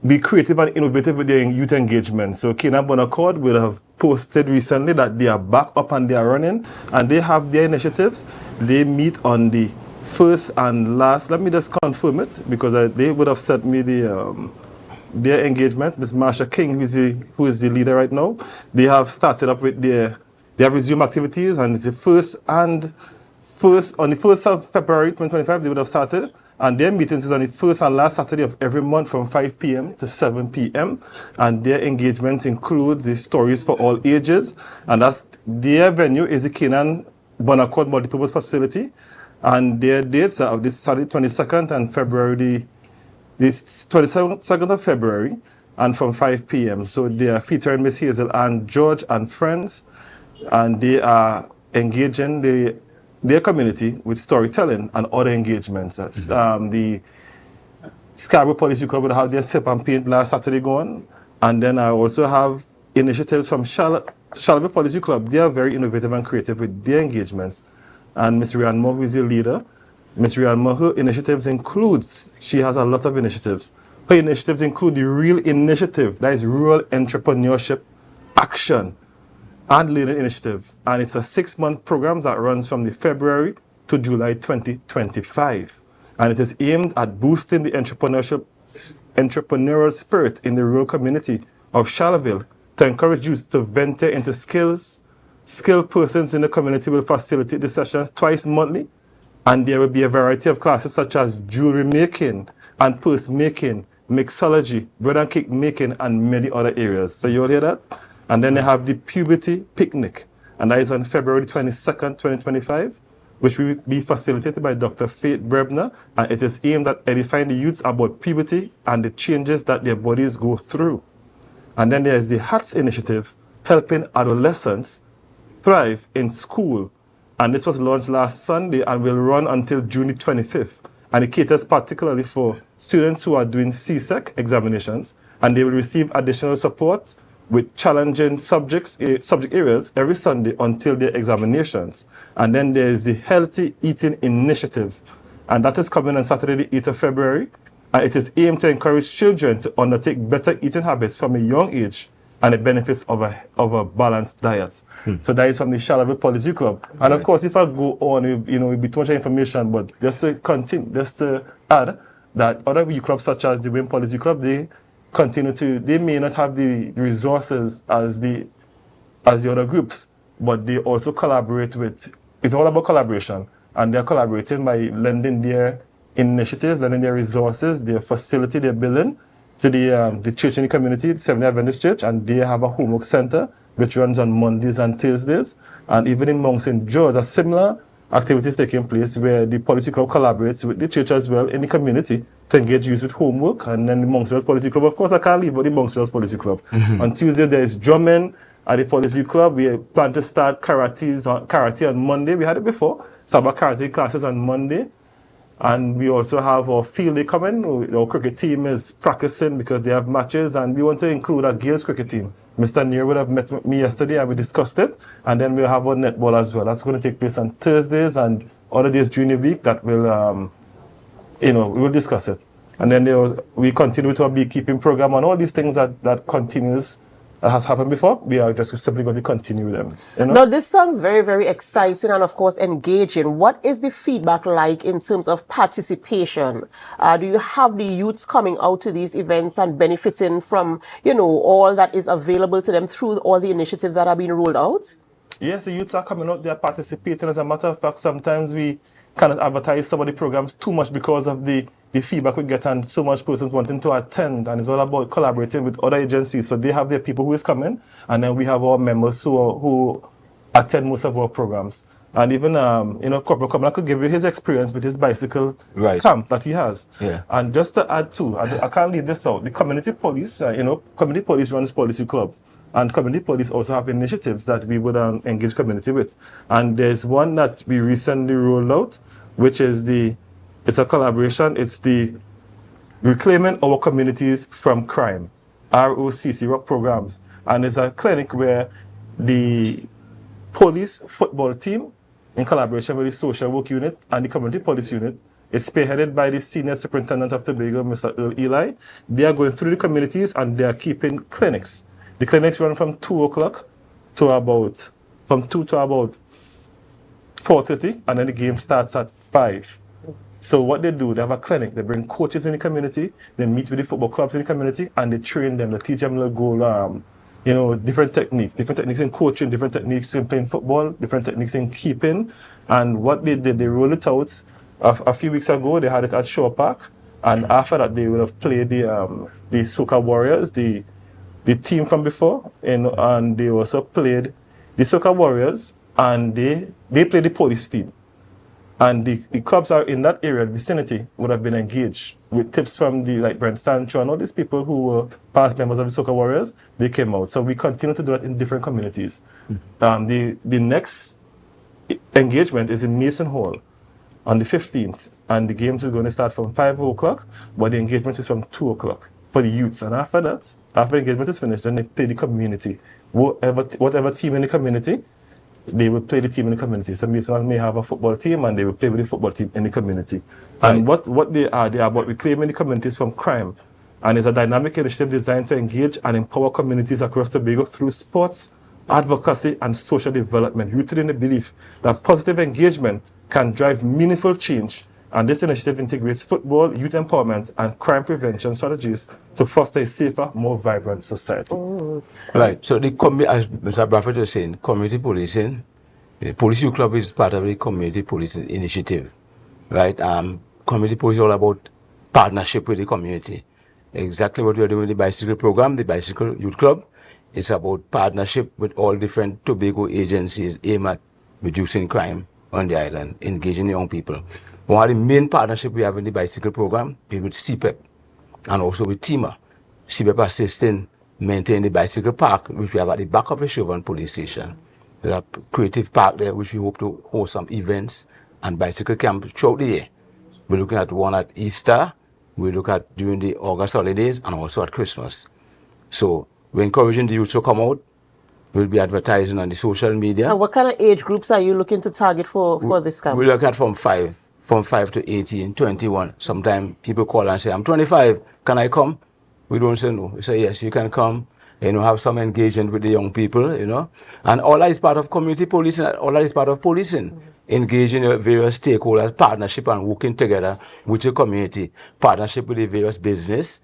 be creative and innovative with their youth engagement. So Canaan Bonacourt will have posted recently that they are back up and they are running, and they have their initiatives. They meet on the first and last. Let me just confirm it, because they would have sent me their engagements. Ms. Marsha King, who is the leader right now, they have started up with they have resumed activities, and it's on the 1st of February 2025 they would have started. And their meetings is on the first and last Saturday of every month from 5 p.m. to 7 p.m. And their engagement includes the Stories for All Ages. And their venue is the Canaan Bonacourt Multipurpose Facility. And their dates are this Saturday 22nd and February, this 22nd of February, and from 5 p.m. So they are featuring Miss Hazel and George and friends. And they are engaging their community with storytelling and other engagements. The Scarborough Police Youth Club will have their sip and paint last Saturday going. And then I also have initiatives from Charlottesville Police Youth Club. They are very innovative and creative with their engagements. And Ms. Rianne Moore, who is the leader, Ms. Rianne Moore, her initiatives she has a lot of initiatives. Her initiatives include the Real Initiative, that is Rural Entrepreneurship Action and Learning Initiative, and it's a 6-month program that runs from the February to July 2025, and it is aimed at boosting the entrepreneurial spirit in the rural community of Charlottesville to encourage youth to venture into skills. Skilled persons in the community will facilitate the sessions twice monthly, and there will be a variety of classes such as jewelry making and purse making, mixology, bread and cake making, and many other areas. So you all hear that? And then they have the Puberty Picnic, and that is on February 22nd, 2025, which will be facilitated by Dr. Faith Brebner, and it is aimed at edifying the youths about puberty and the changes that their bodies go through. And then there is the HATS initiative, helping adolescents thrive in school. And this was launched last Sunday and will run until June 25th. And it caters particularly for students who are doing CSEC examinations, and they will receive additional support with challenging subject areas every Sunday until their examinations. And then there is the Healthy Eating Initiative, and that is coming on Saturday, the 8th of February. And it is aimed to encourage children to undertake better eating habits from a young age and the benefits of a balanced diet. So that is from the Charlottesville Police Youth Club. And of course, if I go on, it'll be too much information, but just to add that other youth clubs such as the Wayne Police Youth Club, they may not have the resources as the other groups, but they also collaborate with, it's all about collaboration, and they're collaborating by lending their initiatives, lending their resources, their facility, their building to the church in the community, the Seventh-day Adventist Church, and they have a homework center which runs on Mondays and Thursdays. And even in Mount St. George, a similar activities taking place where the Policy Club collaborates with the church as well in the community to engage youth with homework. And then the Monk's Policy Club, of course, I can't leave but the Monk's Policy Club. On Tuesday, there is drumming at the Policy Club. We plan to start karate on Monday. We had it before. So about karate classes on Monday. And we also have our field day coming. Our cricket team is practicing because they have matches, and we want to include our girls cricket team. Mr. Neer would have met with me yesterday and we discussed it. And then we'll have our netball as well. That's going to take place on Thursdays and other days during the week that will, we will discuss it. And then we continue with our beekeeping program and all these things that continues. That has happened before. We are just simply going to continue with them. Now, this sounds very, very exciting and, of course, engaging. What is the feedback like in terms of participation? Do you have the youths coming out to these events and benefiting from, all that is available to them through all the initiatives that are being rolled out? Yes, the youths are coming out. They are participating. As a matter of fact, sometimes we cannot advertise some of the programs too much because of the feedback we get and so much persons wanting to attend, and it's all about collaborating with other agencies. So they have their people who is coming, and then we have our members who attend most of our programs. And even, Corporal Common, I could give you his experience with his bicycle camp that he has. Yeah. And just to add to, I can't leave this out, the community police, community police runs policy clubs. And community police also have initiatives that we would engage community with. And there's one that we recently rolled out, which is it's a collaboration. It's the Reclaiming Our Communities from Crime, ROCC, ROC programs. And it's a clinic where the police football team, in collaboration with the social work unit and the community police unit, it's spearheaded by the senior superintendent of Tobago, Mr. Earl Eli. They are going through the communities and they are keeping clinics. The clinics run from 2 o'clock to about 4:30, and then the game starts at 5. So what they do, they have a clinic. They bring coaches in the community. They meet with the football clubs in the community, and they train them. They teach them the goal, different techniques in coaching, different techniques in playing football, different techniques in keeping. And what they did, they rolled it out a few weeks ago. They had it at Shore Park, and after that, they would have played the Soca Warriors, the team from before, and they also played the Soca Warriors, and they played the police team. And the clubs are in that area, the vicinity, would have been engaged with tips from Brent Sancho and all these people who were past members of the Soca Warriors. They came out. So we continue to do that in different communities. The next engagement is in Mason Hall on the 15th. And the games is going to start from 5 o'clock, but the engagement is from 2 o'clock for the youths. And after that, after the engagement is finished, then they play the community. Whatever team in the community, they will play the team in the community. So Mason may have a football team and they will play with the football team in the community. And what they are about reclaiming the communities from crime. And it's a dynamic initiative designed to engage and empower communities across Tobago through sports, advocacy, and social development, rooted in the belief that positive engagement can drive meaningful change. And this initiative integrates football, youth empowerment, and crime prevention strategies to foster a safer, more vibrant society. Right. So, as Mr. Bradford was saying, community policing, the Police Youth Club is part of the community policing initiative. Right? Community policing is all about partnership with the community. Exactly what we are doing with the bicycle program, the Bicycle Youth Club. It's about partnership with all different Tobago agencies aimed at reducing crime on the island, engaging young people. One of the main partnerships we have in the bicycle program is with CPEP and also with TIMA. CPEP assisting maintain the bicycle park, which we have at the back of the Chauvin police station. There's a creative park there, which we hope to host some events and bicycle camp throughout the year. We're looking at one at Easter, we look at during the August holidays, and also at Christmas. So we're encouraging the youth to come out. We'll be advertising on the social media. And what kind of age groups are you looking to target for this camp? We look at from 5 to 18, 21. Sometimes people call and say, I'm 25, can I come? We don't say no. We say, yes, you can come, have some engagement with the young people, And all that is part of community policing, all that is part of policing. Engaging various stakeholders, partnership and working together with the community. Partnership with the various business,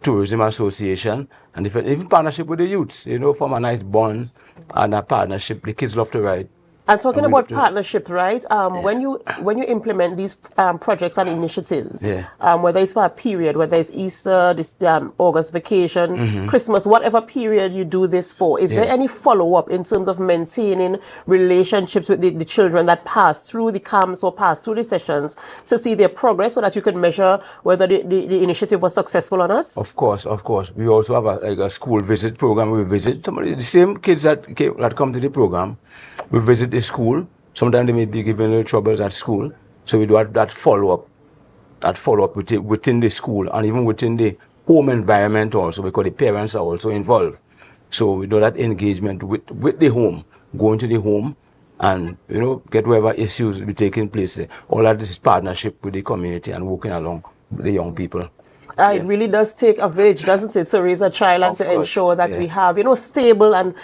tourism association, and even partnership with the youths, form a nice bond and a partnership. The kids love to ride. And talking about partnership, right? When you implement these projects and initiatives, whether it's for a period, whether it's Easter, this August vacation, Christmas, whatever period you do this for, is there any follow-up in terms of maintaining relationships with the children that pass through the camps or pass through the sessions to see their progress so that you can measure whether the initiative was successful or not? Of course. We also have a school visit program. We visit the same kids that come to the program. We visit the school. Sometimes they may be given little troubles at school. So we do that follow-up that follow up within the school and even within the home environment also, because the parents are also involved. So we do that engagement with the home, going to the home and, get whatever issues be taking place there. All that is partnership with the community and working along with the young people. It really does take a village, doesn't it, to raise a child and to ensure that we have, stable and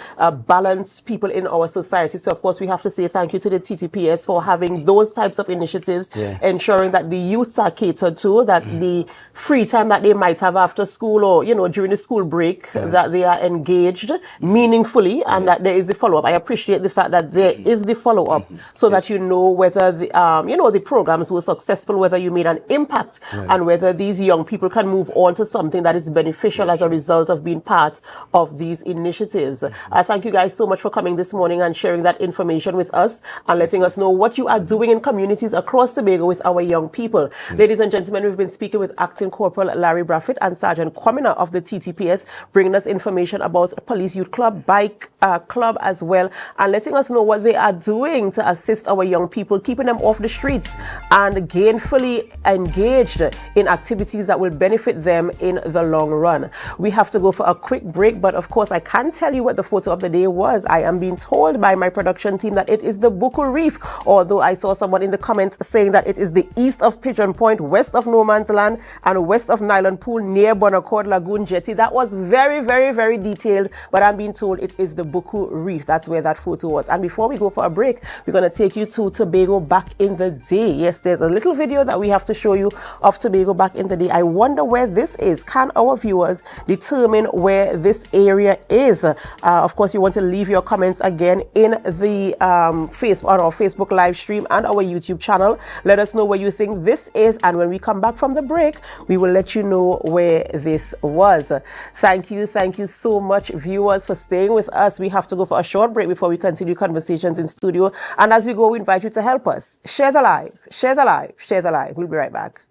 balanced people in our society. So, of course, we have to say thank you to the TTPS for having those types of initiatives, ensuring that the youths are catered to, that the free time that they might have after school or, during the school break, that they are engaged meaningfully and that there is the follow-up. I appreciate the fact that there is the follow-up so that you know whether, the programs were successful, whether you made an impact and whether these young people can move on to something that is beneficial as a result of being part of these initiatives. I thank you guys so much for coming this morning and sharing that information with us and letting us know what you are doing in communities across Tobago with our young people. Ladies and gentlemen, we've been speaking with Acting Corporal Larry Braffett and Sergeant Kwamina of the TTPS, bringing us information about Police Youth Club, Bike Club as well, and letting us know what they are doing to assist our young people, keeping them off the streets and gainfully engaged in activities that will benefit them in the long run. We have to go for a quick break, but of course I can't tell you what the photo of the day was. I am being told by my production team that it is the Buku Reef, although I saw someone in the comments saying that it is the east of Pigeon Point, west of No Man's Land, and west of Nylon Pool near Bonaccord Lagoon Jetty. That was very, very, very detailed, but I'm being told it is the Buku Reef. That's where that photo was. And before we go for a break, we're going to take you to Tobago back in the day. Yes, there's a little video that we have to show you of Tobago back in the day. I wonder where this is. Can our viewers determine where this area is? Of course, you want to leave your comments again in the Facebook live stream and our YouTube channel. Let us know where you think this is, and when we come back from the break, we will let you know where this was. Thank you so much, viewers, for staying with us. We have to go for a short break before we continue conversations in studio, and as we go, we invite you to help us share the live, share the live, share the live. We'll be right back.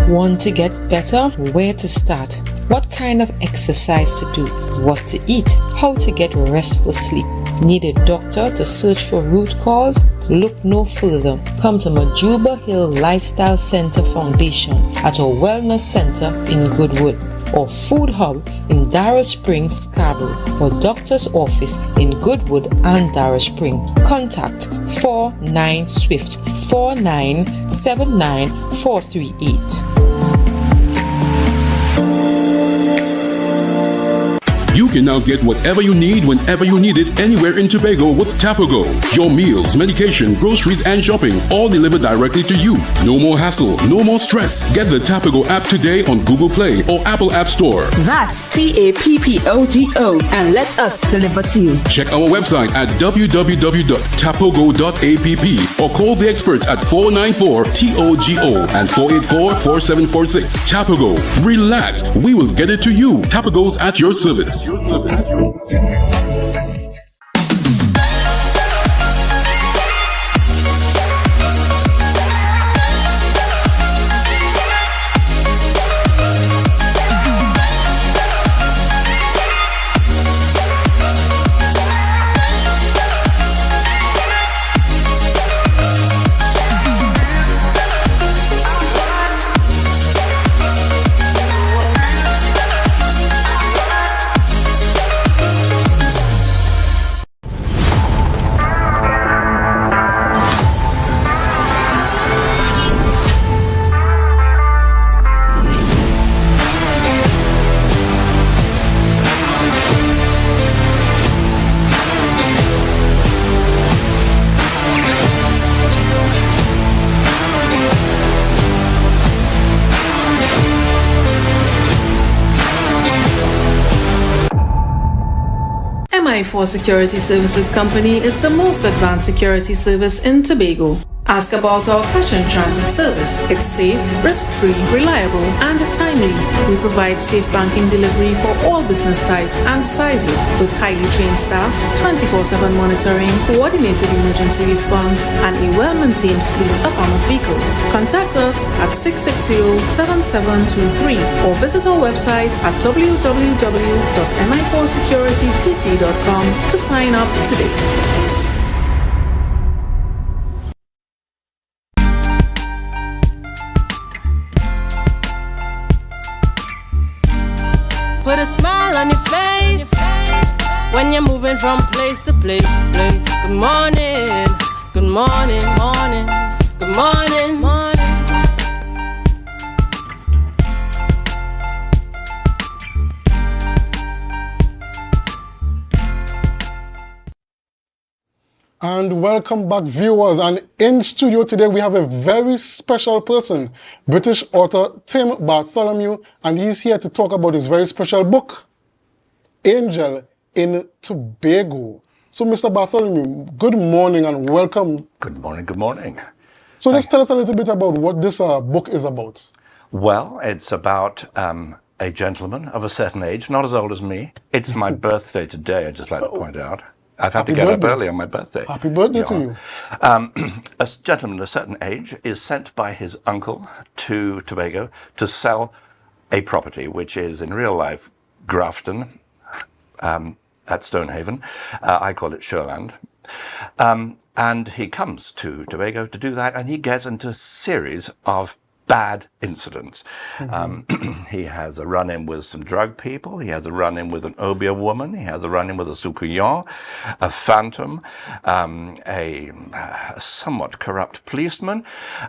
Want to get better? Where to start? What kind of exercise to do? What to eat? How to get restful sleep? Need a doctor to search for root cause? Look no further. Come to Majuba Hill Lifestyle Center Foundation at a wellness center in Goodwood, or Food Hub in Darrow Springs, Scarborough, or Doctor's Office in Goodwood and Darrow Springs. Contact 49 Swift 4979 438. You can now get whatever you need whenever you need it anywhere in Tobago with Tobago. Your meals, medication, groceries, and shopping all delivered directly to you. No more hassle, no more stress. Get the Tobago app today on Google Play or Apple App Store. That's TAPPOGO, and let us deliver to you. Check our website at www.tapogo.app or call the experts at 494-TOGO and 484-4746. Tobago. Relax. We will get it to you. Tobago's at your service. MI4 Security Services Company is the most advanced security service in Tobago. Ask about our cash and transit service. It's safe, risk-free, reliable, and timely. We provide safe banking delivery for all business types and sizes with highly trained staff, 24/7 monitoring, coordinated emergency response, and a well-maintained fleet of armored vehicles. Contact us at 660-7723 or visit our website at www.mi4securitytt.com to sign up today. Put a smile on your face when you're moving from place to place. Good morning, good morning, morning, good morning, morning. And welcome back, viewers. And in studio today, we have a very special person, British author Tim Bartholomew, and he's here to talk about his very special book, Angel in Tobago. So, Mr. Bartholomew, good morning and welcome. Good morning, good morning. So, let's tell us a little bit about what this book is about. Well, it's about a gentleman of a certain age, not as old as me. It's my birthday today, I'd just like to point out. I've had to get up early on my birthday. Happy birthday to you. A gentleman of a certain age is sent by his uncle to Tobago to sell a property, which is in real life Grafton at Stonehaven. I call it Shoreland. And he comes to Tobago to do that, and he gets into a series of bad incidents. He has a run-in with some drug people, he has a run-in with an Obia woman, he has a run-in with a Sukuyan, a phantom, a somewhat corrupt policeman,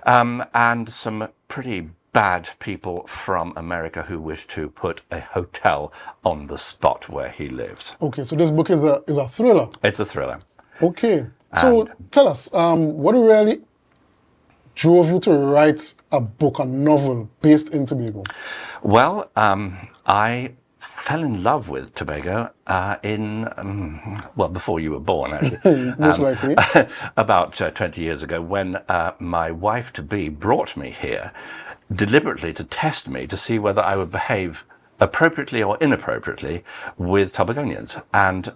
and some pretty bad people from America who wish to put a hotel on the spot where he lives. Okay, so this book is a thriller. It's a thriller. Okay, so tell us, what really drove you to write a book, a novel based in Tobago? Well, I fell in love with Tobago before you were born, actually. Most likely. About 20 years ago, when my wife-to-be brought me here deliberately to test me to see whether I would behave appropriately or inappropriately with Tobagonians. And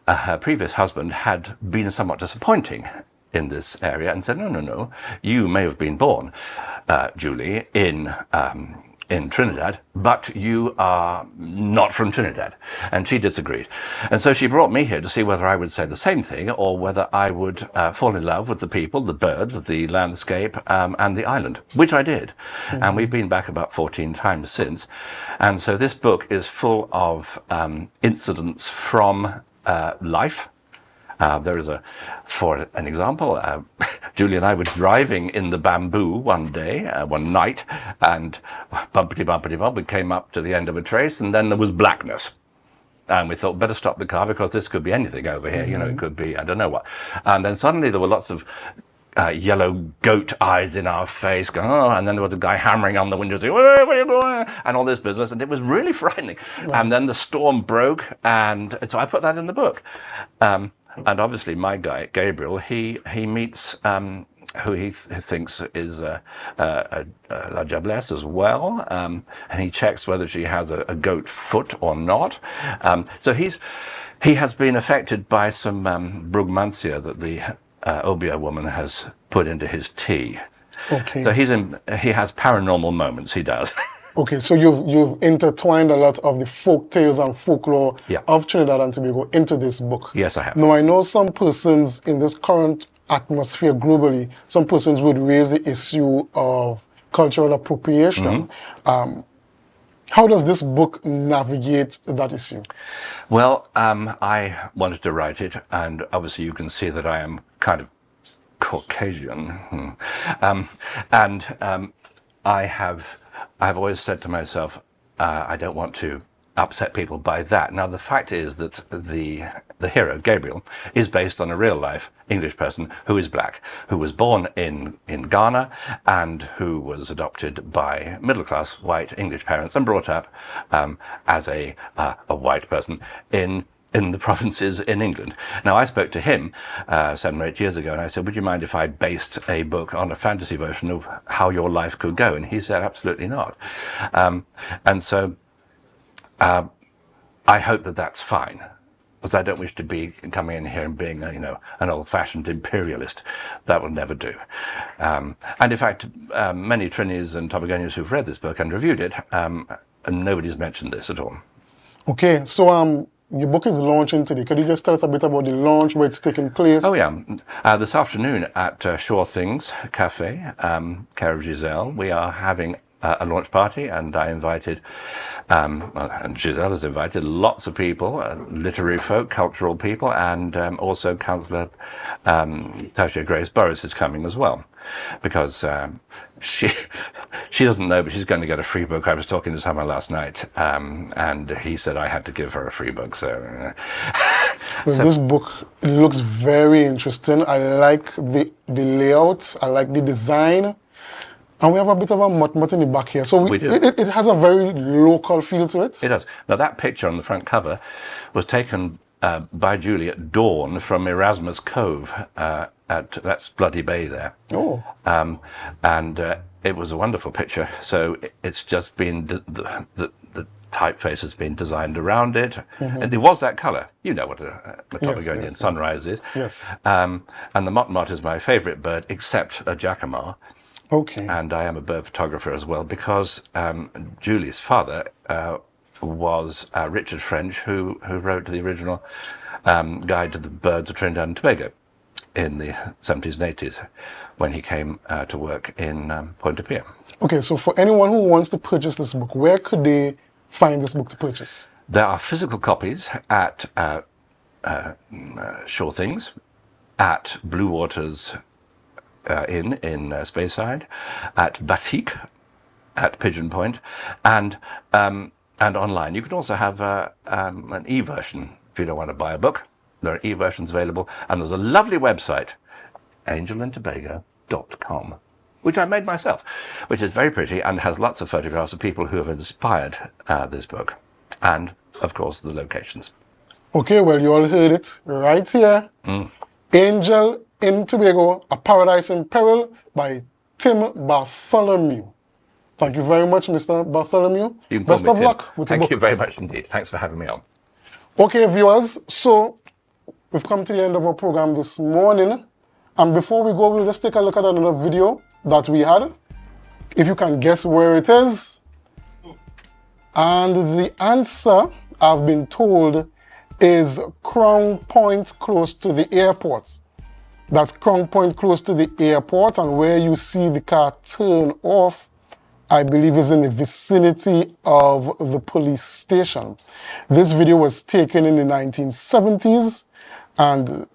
her previous husband had been somewhat disappointing in this area and said, no, you may have been born, Julie, in Trinidad, but you are not from Trinidad. And she disagreed. And so she brought me here to see whether I would say the same thing or whether I would fall in love with the people, the birds, the landscape, and the island, which I did. And we've been back about 14 times since. And so this book is full of incidents from life. There is for an example, Julie and I were driving in the bamboo one night, and bumpity bump, we came up to the end of a trace, and then there was blackness. And we thought, better stop the car because this could be anything over here, it could be, I don't know what. And then suddenly there were lots of yellow goat eyes in our face going, oh, and then there was a guy hammering on the window saying, where are you going? And all this business, and it was really frightening. Right. And then the storm broke, and so I put that in the book. And obviously my guy, Gabriel, he meets who he thinks is La Diablesse as well, and he checks whether she has a goat foot or not. So he has been affected by some brugmansia that the Obia woman has put into his tea. Okay. So he has paranormal moments, he does. Okay, so you've intertwined a lot of the folk tales and folklore of Trinidad and Tobago into this book. Yes, I have. Now, I know some persons in this current atmosphere globally, some persons would raise the issue of cultural appropriation. How does this book navigate that issue? Well, I wanted to write it, and obviously you can see that I am kind of Caucasian. I've always said to myself, I don't want to upset people by that. Now, the fact is that the hero, Gabriel, is based on a real-life English person who is black, who was born in Ghana and who was adopted by middle-class white English parents and brought up as a white person in in the provinces in England. Now, I spoke to him 7 or 8 years ago, and I said, would you mind if I based a book on a fantasy version of how your life could go? And he said, absolutely not. And so I hope that that's fine, because I don't wish to be coming in here and being, an old-fashioned imperialist. That will never do. And in fact, many Trinis and Tobagonians who've read this book and reviewed it, and nobody's mentioned this at all. Okay, so your book is launching today. Could you just tell us a bit about the launch, where it's taking place? Oh, yeah. This afternoon at Sure Things Cafe, care of Giselle, we are having a launch party, and I invited, and Giselle has invited lots of people, literary folk, cultural people, and also Councillor Tasha Grace Burris is coming as well, because she doesn't know, but she's going to get a free book. I was talking to someone last night, and he said I had to give her a free book. So, this book looks very interesting. I like the layout. I like the design. And we have a bit of a mutt-mutt in the back here. So it has a very local feel to it. It does. Now, that picture on the front cover was taken by Julie at dawn from Erasmus Cove that's Bloody Bay there. Oh. And it was a wonderful picture. So it's just been, the typeface has been designed around it. Mm-hmm. And it was that colour. You know what a Tobagonian sunrise is. Yes. And the mott-mutt is my favourite bird, except a jacamar. Okay. And I am a bird photographer as well, because Julie's father was Richard French, who wrote the original Guide to the Birds of Trinidad and Tobago in the 70s and 80s, when he came to work in Pointe-à-Pied. Okay, so for anyone who wants to purchase this book, where could they find this book to purchase? There are physical copies at Sure Things, at Blue Waters in Speyside, at Batik, at Pigeon Point, and online. You can also have an e-version if you don't want to buy a book. There are e-versions available, and there's a lovely website, angelandtobago.com, which I made myself, which is very pretty and has lots of photographs of people who have inspired this book, and of course the locations. Okay, well, you all heard it right here. Angel in Tobago, A Paradise in Peril by Tim Bartholomew. Thank you very much, Mr. Bartholomew. Best of luck with the book. Thank you very much indeed. Thanks for having me on. Okay, viewers, so we've come to the end of our program this morning. And before we go, we'll just take a look at another video that we had. If you can guess where it is. And the answer, I've been told, is Crown Point close to the airport. That's Crown Point close to the airport, and where you see the car turn off, I believe, is in the vicinity of the police station. This video was taken in the 1970s, and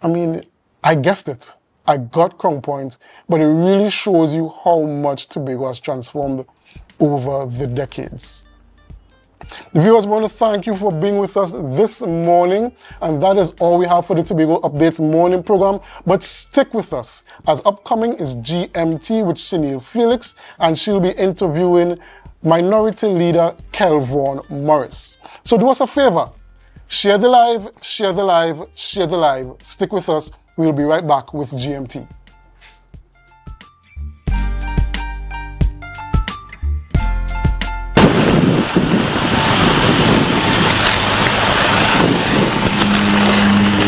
I mean, I guessed it. I got Crown Point, but it really shows you how much Tobago has transformed over the decades. The viewers, want to thank you for being with us this morning, and that is all we have for the Tobago Updates morning program. But stick with us, as upcoming is GMT with Chenille Felix, and she'll be interviewing Minority Leader Kelvon Morris. So do us a favor, share the live, share the live, share the live. Stick with us. We'll be right back with GMT.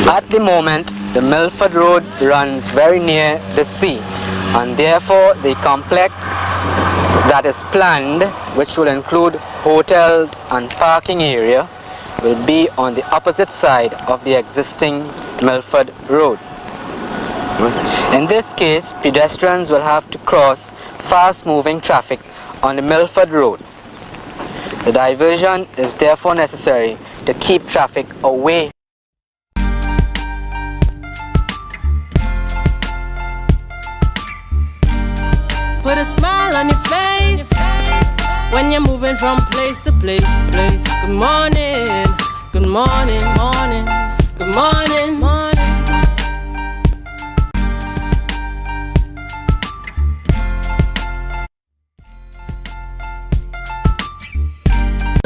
At the moment, the Milford Road runs very near the sea, and therefore the complex that is planned, which will include hotels and parking area, will be on the opposite side of the existing Milford Road. In this case, pedestrians will have to cross fast-moving traffic on the Milford Road. The diversion is therefore necessary to keep traffic away. Put a smile on your face when you're moving from place to place. Good morning, good morning, morning, good morning, morning.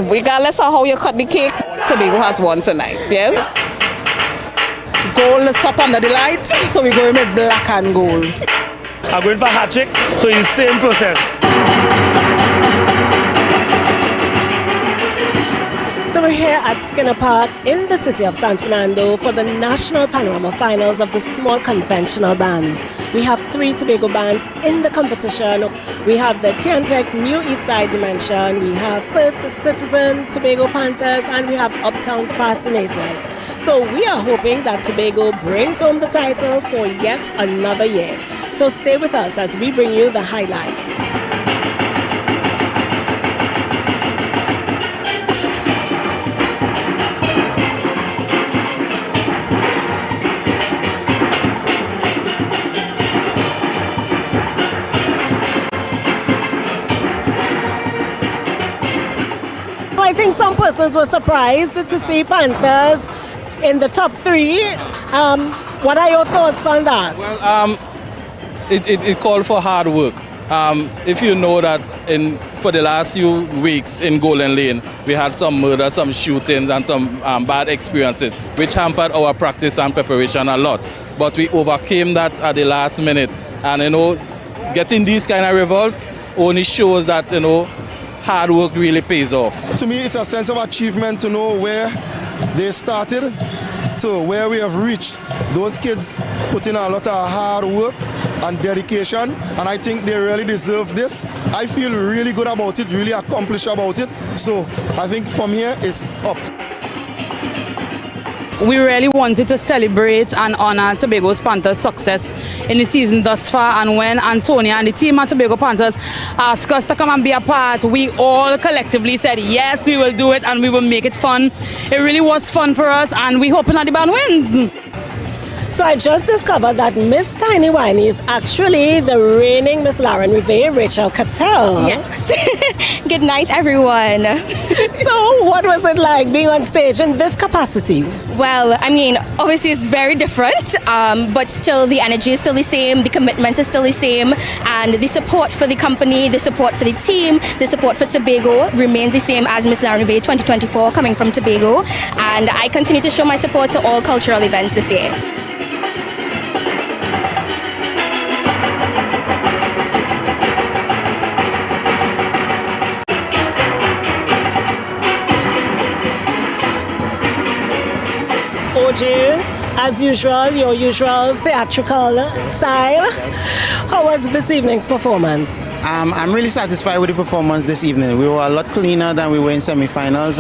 Regardless of how you cut the cake, Tobago has won tonight, yes? Gold is pop under the light, so we're going with black and gold. I'm going for hat-trick, so it's the same process. So we're here at Skinner Park in the city of San Fernando for the National Panorama Finals of the Small Conventional Bands. We have 3 Tobago bands in the competition. We have the Tiantec New East Side Dimension, we have First Citizen Tobago Panthers, and we have Uptown Fascinators. So we are hoping that Tobago brings home the title for yet another year. So stay with us as we bring you the highlights. I think some persons were surprised to see Panthers in the top 3. What are your thoughts on that? Well, it called for hard work. If you know that for the last few weeks in Golden Lane, we had some murder, some shootings, and some bad experiences, which hampered our practice and preparation a lot. But we overcame that at the last minute. And, getting these kind of results only shows that, hard work really pays off. To me, it's a sense of achievement to know where they started to where we have reached. Those kids put in a lot of hard work and dedication, and I think they really deserve this. I feel really good about it, really accomplished about it. So I think from here, it's up. We really wanted to celebrate and honor Tobago's Panthers' success in the season thus far, and when Antonia and the team at Tobago Panthers asked us to come and be a part, we all collectively said yes, we will do it and we will make it fun. It really was fun for us, and we hoping that the band wins. So I just discovered that Miss Tiny Winey is actually the reigning Miss Lauren Rivet, Rachel Cattell. Yes. Good night, everyone. So what was it like being on stage in this capacity? Well, I mean, obviously it's very different, but still the energy is still the same, the commitment is still the same, and the support for the company, the support for the team, the support for Tobago remains the same as Miss Lauren Rivet 2024 coming from Tobago, and I continue to show my support to all cultural events this year. As usual, your usual theatrical style. How was this evening's performance? I'm really satisfied with the performance this evening. We were a lot cleaner than we were in semi-finals.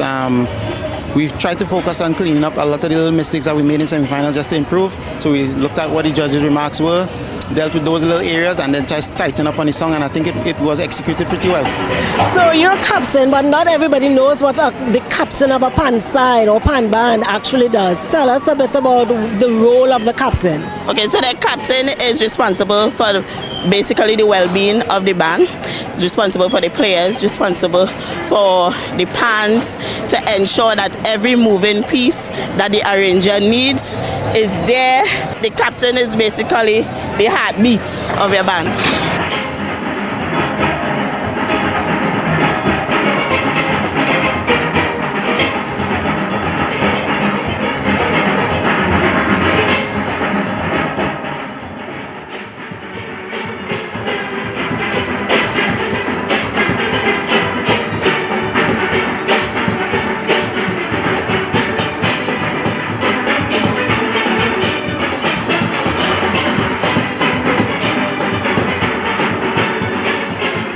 We've tried to focus on cleaning up a lot of the little mistakes that we made in semi-finals just to improve. So we looked at what the judges' remarks were, dealt with those little areas, and then just tighten up on the song, and I think it was executed pretty well. So you're a captain, but not everybody knows what the captain of a pan side or pan band actually does. Tell us a bit about the role of the captain. Okay, so the captain is responsible for basically the well-being of the band, responsible for the players, responsible for the pans, to ensure that every moving piece that the arranger needs is there. The captain is basically the heartbeat of your band.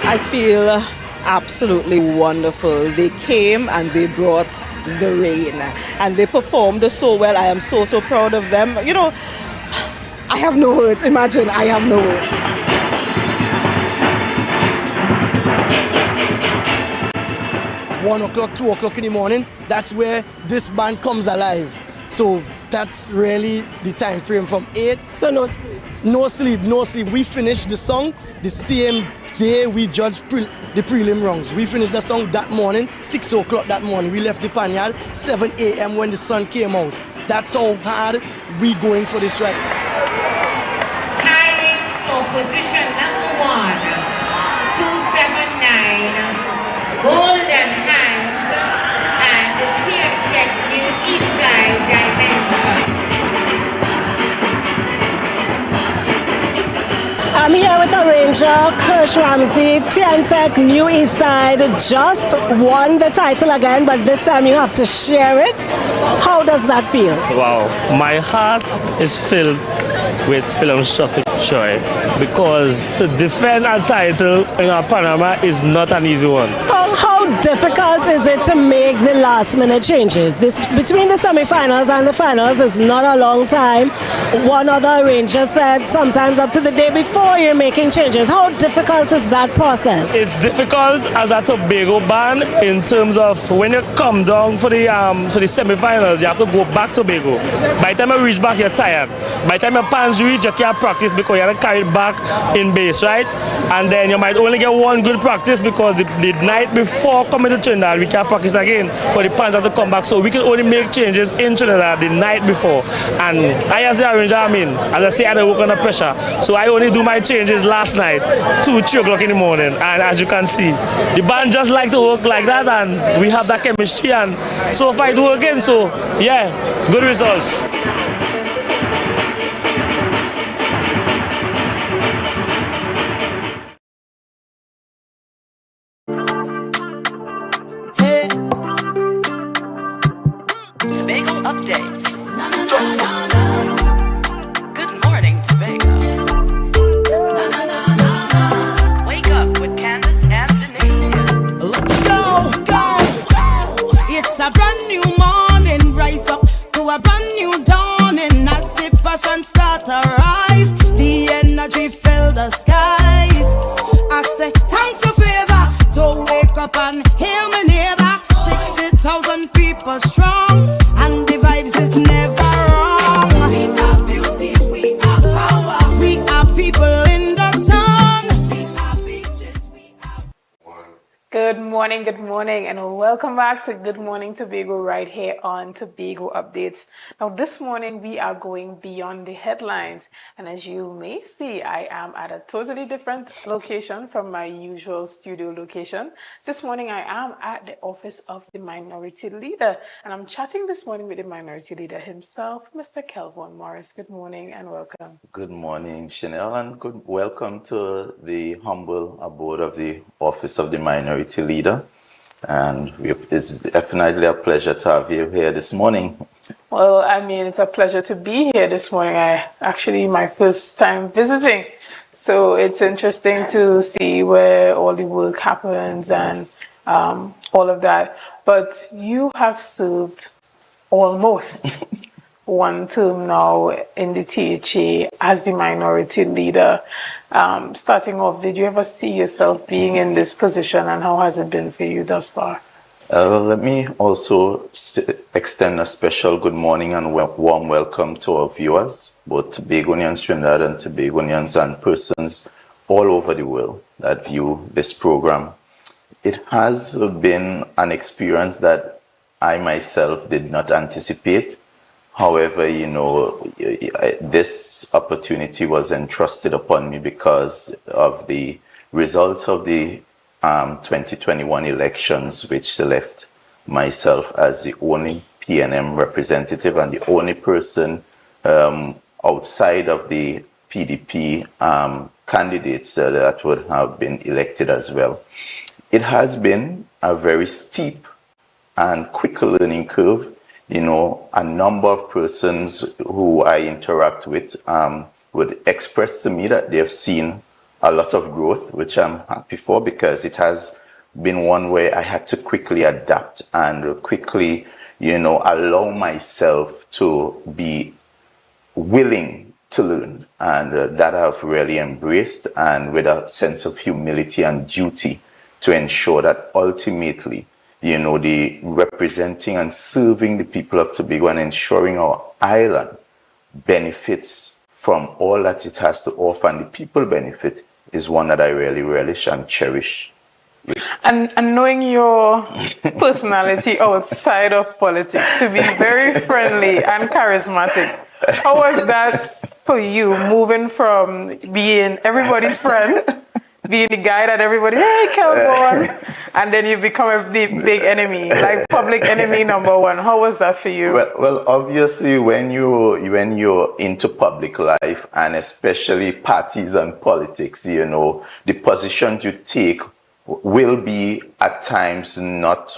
I feel absolutely wonderful. They came and they brought the rain and they performed so well. I am so proud of them. I have no words. Imagine, I have no words. One o'clock, 2 o'clock in the morning, that's where this band comes alive. So that's really the time frame from 8. So no sleep? No sleep, no sleep. We finished the song the same day we judged the prelim rounds. We finished the song that morning, 6 o'clock that morning. We left the Panyal 7 a.m. when the sun came out. That's how hard we going for this right now. Tying for position number 1, 279, Golden Hands, and the Tiantec I'm here with Arranger, Kirsch Ramsey, TNTech, New East Side. Just won the title again, but this time you have to share it. How does that feel? Wow, my heart is filled with philanthropic joy because to defend a title in a Panorama is not an easy one. How difficult is it to make the last minute changes? Between the semi-finals and the finals is not a long time. One other arranger said sometimes up to the day before you're making changes. How difficult is that process? It's difficult as a Tobago band in terms of when you come down for the semi-finals, you have to go back to Tobago. By the time you reach back, you're tired. By the time your pants reach, you can't practice because you have to carry it back in base, right? And then you might only get one good practice because the night before coming to Trinidad, we can't practice again because the pants have to come back. So we can only make changes in Trinidad the night before. And I as the arranger, as I say, I don't work under pressure. So I only do my changes last night, 2, 3 o'clock in the morning. And as you can see, the band just like to work like that, and we have that chemistry, and so far it's working. So yeah, good results. Good morning, and welcome back to Good Morning Tobago right here on Tobago Updates. Now, this morning we are going beyond the headlines, and as you may see, I am at a totally different location from my usual studio location. This morning I am at the office of the Minority Leader, and I'm chatting this morning with the Minority Leader himself, Mr. Kelvon Morris. Good morning and welcome. Good morning, Chanel, and welcome to the humble abode of the office of the Minority Leader. And it's definitely a pleasure to have you here this morning. Well, I mean, it's a pleasure to be here this morning. My first time visiting. So it's interesting to see where all the work happens and all of that. But you have served almost one term now in the THA as the Minority Leader. Starting off, did you ever see yourself being in this position, and how has it been for you thus far? Let me also extend a special good morning and warm welcome to our viewers, both Tobagonians, Trinidad and Tobagonians, and persons all over the world that view this program. It has been an experience that I myself did not anticipate. However, this opportunity was entrusted upon me because of the results of the 2021 elections, which left myself as the only PNM representative and the only person outside of the PDP candidates that would have been elected as well. It has been a very steep and quick learning curve. A number of persons who I interact with would express to me that they've seen a lot of growth, which I'm happy for, because it has been one where I had to quickly adapt and quickly, allow myself to be willing to learn. And that I've really embraced, and with a sense of humility and duty to ensure that ultimately, the representing and serving the people of Tobago and ensuring our island benefits from all that it has to offer, and the people benefit, is one that I really relish and cherish. And knowing your personality outside of politics to be very friendly and charismatic, how was that for you, moving from being everybody's friend being the guy that everybody, hey, Kelvon, and then you become the big enemy, like public enemy number one. How was that for you? Well, obviously, when you're into public life, and especially parties and politics, you know, the positions you take will be at times not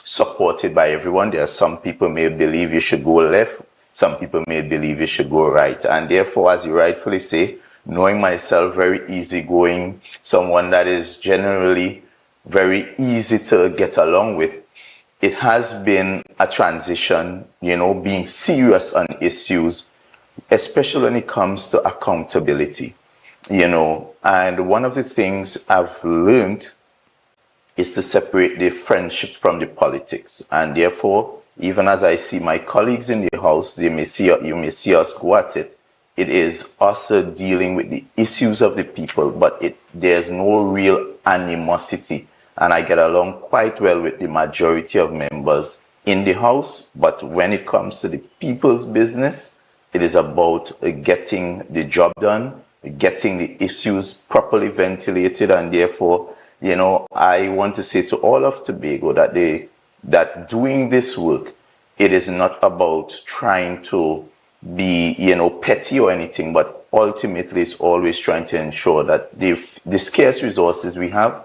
supported by everyone. There are some people may believe you should go left, some people may believe you should go right, and therefore, as you rightfully say, knowing myself, very easygoing, someone that is generally very easy to get along with, it has been a transition, you know, being serious on issues, especially when it comes to accountability, you know. And one of the things I've learned is to separate the friendship from the politics. And therefore, even as I see my colleagues in the House, you may see us go at it. It is also dealing with the issues of the people, but there's no real animosity. And I get along quite well with the majority of members in the House. But when it comes to the people's business, it is about getting the job done, getting the issues properly ventilated, and therefore, you know, I want to say to all of Tobago that doing this work, it is not about trying to be, you know, petty or anything, but ultimately it's always trying to ensure that the scarce resources we have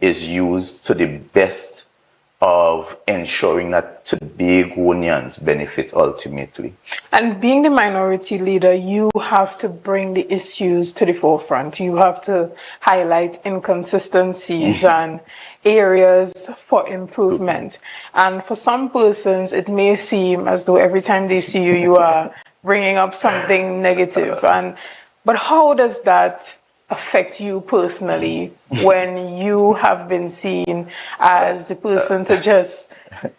is used to the best of ensuring that Tobagonians benefit ultimately. And being the minority leader, you have to bring the issues to the forefront. You have to highlight inconsistencies and areas for improvement. And for some persons, it may seem as though every time they see you, you are bringing up something negative. But how does that affect you personally when you have been seen as the person to just,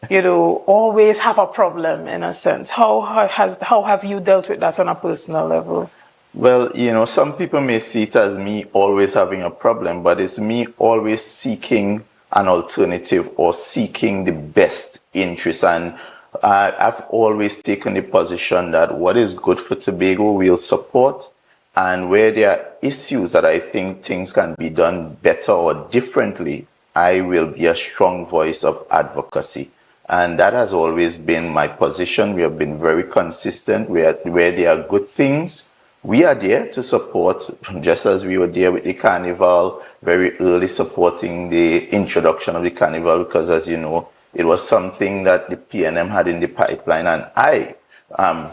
you know, always have a problem in a sense? How have you dealt with that on a personal level? Well, you know, some people may see it as me always having a problem, but it's me always seeking an alternative or seeking the best interest. And I've always taken the position that what is good for Tobago we'll support, and where there are issues that I think things can be done better or differently, I will be a strong voice of advocacy. And that has always been my position. We have been very consistent. Where there are good things, we are there to support, just as we were there with the carnival, very early supporting the introduction of the carnival, because as you know, it was something that the PNM had in the pipeline, and I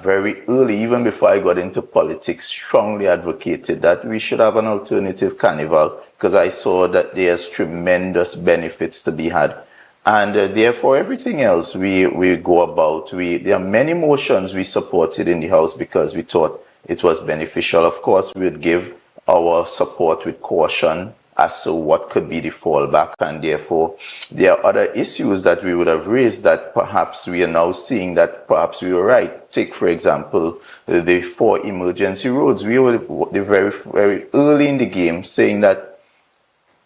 very early, even before I got into politics, strongly advocated that we should have an alternative carnival, because I saw that there's tremendous benefits to be had. And therefore, everything else we go about, there are many motions we supported in the House because we thought it was beneficial. Of course, we would give our support with caution as to what could be the fallback, and therefore there are other issues that we would have raised that perhaps we are now seeing that perhaps we were right. Take, for example, the 4 emergency roads. We were very, very early in the game saying that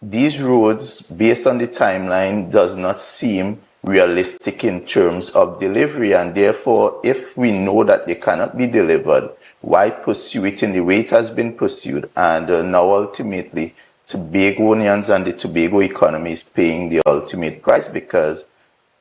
these roads, based on the timeline, does not seem realistic in terms of delivery, and therefore, if we know that they cannot be delivered, why pursue it in the way it has been pursued? And now ultimately, Tobagonians and the Tobago economy is paying the ultimate price, because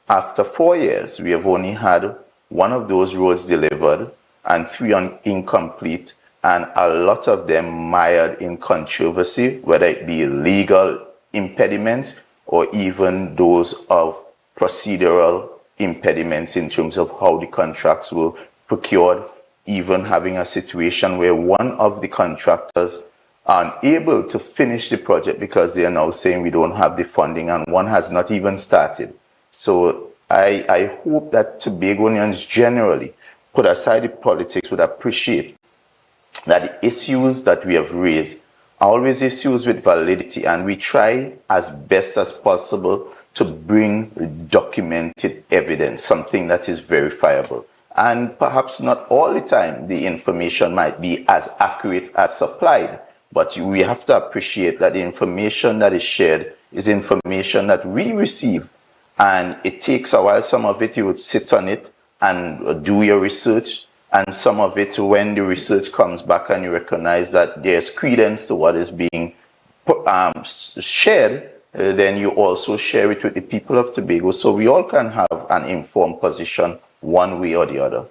after 4 years, we have only had 1 of those roads delivered and 3 incomplete, and a lot of them mired in controversy, whether it be legal impediments or even those of procedural impediments in terms of how the contracts were procured, even having a situation where one of the contractors are unable to finish the project because they are now saying we don't have the funding, and one has not even started. So I hope that Tobagonians generally, put aside the politics, would appreciate that the issues that we have raised are always issues with validity, and we try as best as possible to bring documented evidence, something that is verifiable. And perhaps not all the time the information might be as accurate as supplied, but we have to appreciate that the information that is shared is information that we receive, and it takes a while. Some of it you would sit on it and do your research, and some of it, when the research comes back and you recognize that there's credence to what is being shared, then you also share it with the people of Tobago, so we all can have an informed position one way or the other.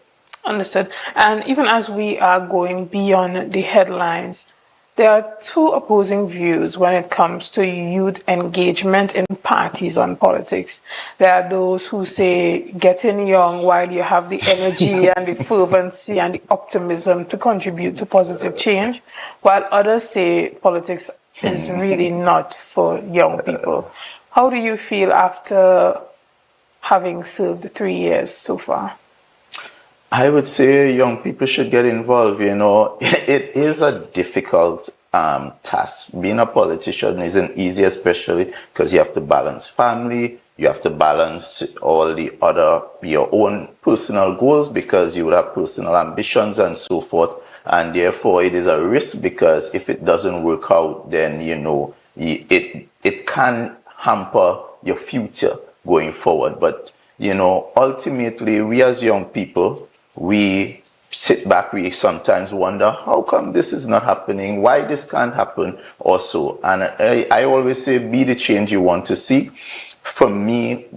Understood. And even as we are going beyond the headlines, there are two opposing views when it comes to youth engagement in parties and politics. There are those who say getting young while you have the energy and the fervency and the optimism to contribute to positive change, while others say politics is really not for young people. How do you feel after having served 3 years so far? I would say young people should get involved. You know, it is a difficult task. Being a politician isn't easy, especially because you have to balance family, you have to balance all the other, your own personal goals, because you would have personal ambitions and so forth. And therefore it is a risk, because if it doesn't work out, then, you know, it can hamper your future going forward. But, you know, ultimately we as young people, we sit back, we sometimes wonder, how come this is not happening? Why this can't happen also? And I always say, be the change you want to see. For me,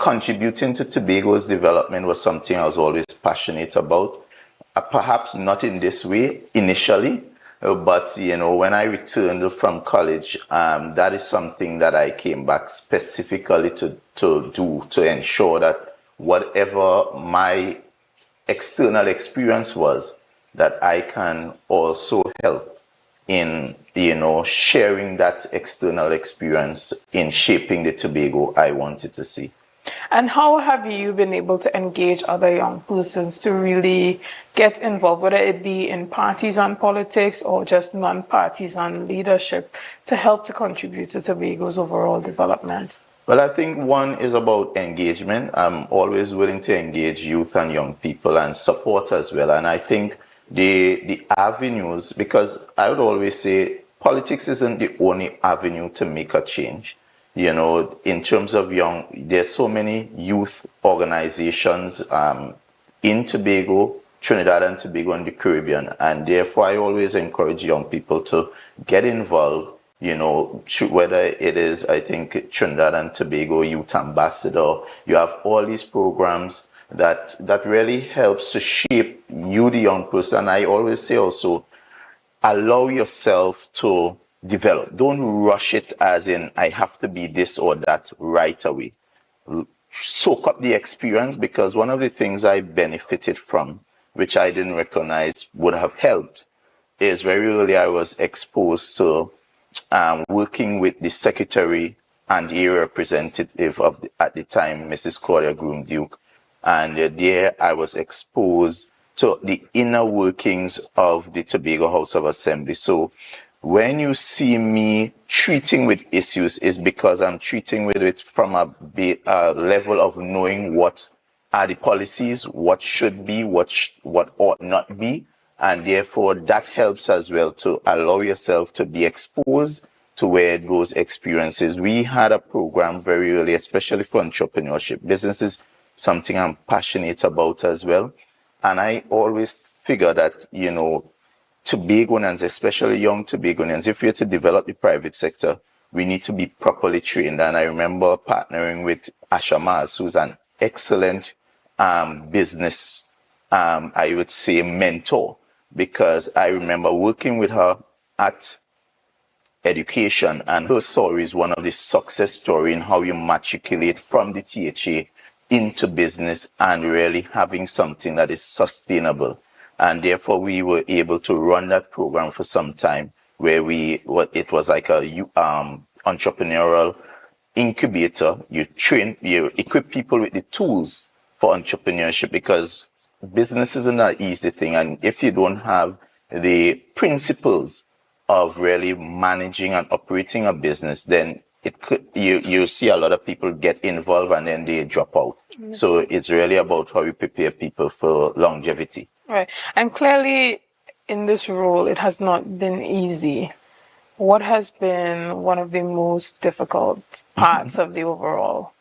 contributing to Tobago's development was something I was always passionate about. Perhaps not in this way initially, but, you know, when I returned from college, that is something that I came back specifically to do, to ensure that whatever my external experience was, that I can also help in, you know, sharing that external experience in shaping the Tobago I wanted to see. And how have you been able to engage other young persons to really get involved, whether it be in partisan politics or just non-partisan leadership, to help to contribute to Tobago's overall development? Well, I think one is about engagement. I'm always willing to engage youth and young people and support as well. And I think the avenues, because I would always say politics isn't the only avenue to make a change. You know, in terms of young, there's so many youth organizations in Tobago, Trinidad and Tobago, and the Caribbean. And therefore, I always encourage young people to get involved. You know, whether it is, I think, Trinidad and Tobago Youth Ambassador, you have all these programs that really helps to shape you, the young person. I always say also, allow yourself to develop. Don't rush it as in, I have to be this or that right away. Soak up the experience, because one of the things I benefited from, which I didn't recognize would have helped, is very early I was exposed to working with the secretary and area representative of at the time, Mrs. Claudia Groom-Duke. And there I was exposed to the inner workings of the Tobago House of Assembly. So when you see me treating with issues, is because I'm treating with it from a level of knowing what are the policies, what should be, what ought not be. And therefore, that helps as well to allow yourself to be exposed to where those experiences. We had a program very early, especially for entrepreneurship. Business is something I'm passionate about as well. And I always figure that, you know, Tobagonians, especially young Tobagonians, if we're to develop the private sector, we need to be properly trained. And I remember partnering with Asha Mars, who's an excellent business, I would say, mentor. Because I remember working with her at education, and her story is one of the success story in how you matriculate from the THA into business and really having something that is sustainable. And therefore we were able to run that program for some time, where it was like a entrepreneurial incubator. You equip people with the tools for entrepreneurship, because business isn't an easy thing, and if you don't have the principles of really managing and operating a business, then you see a lot of people get involved and then they drop out. Mm-hmm. So it's really about how you prepare people for longevity. Right, and clearly in this role, it has not been easy. What has been one of the most difficult parts of the overall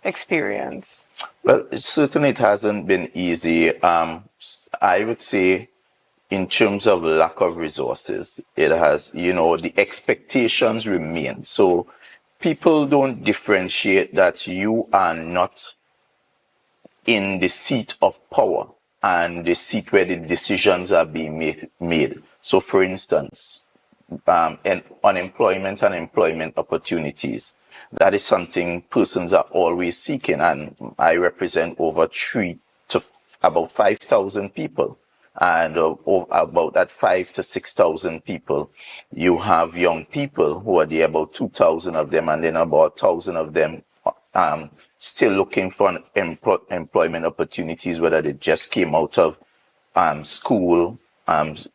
experience? Well, certainly it hasn't been easy. I would say in terms of lack of resources, it has, the expectations remain. So people don't differentiate that you are not in the seat of power and the seat where the decisions are being made. So for instance, and unemployment and employment opportunities, that is something persons are always seeking. And I represent over 3 to about 5,000 people. And about that 5,000 to 6,000 people, you have young people who are there, about 2,000 of them, and then about 1,000 of them still looking for employment opportunities, whether they just came out of school, 5th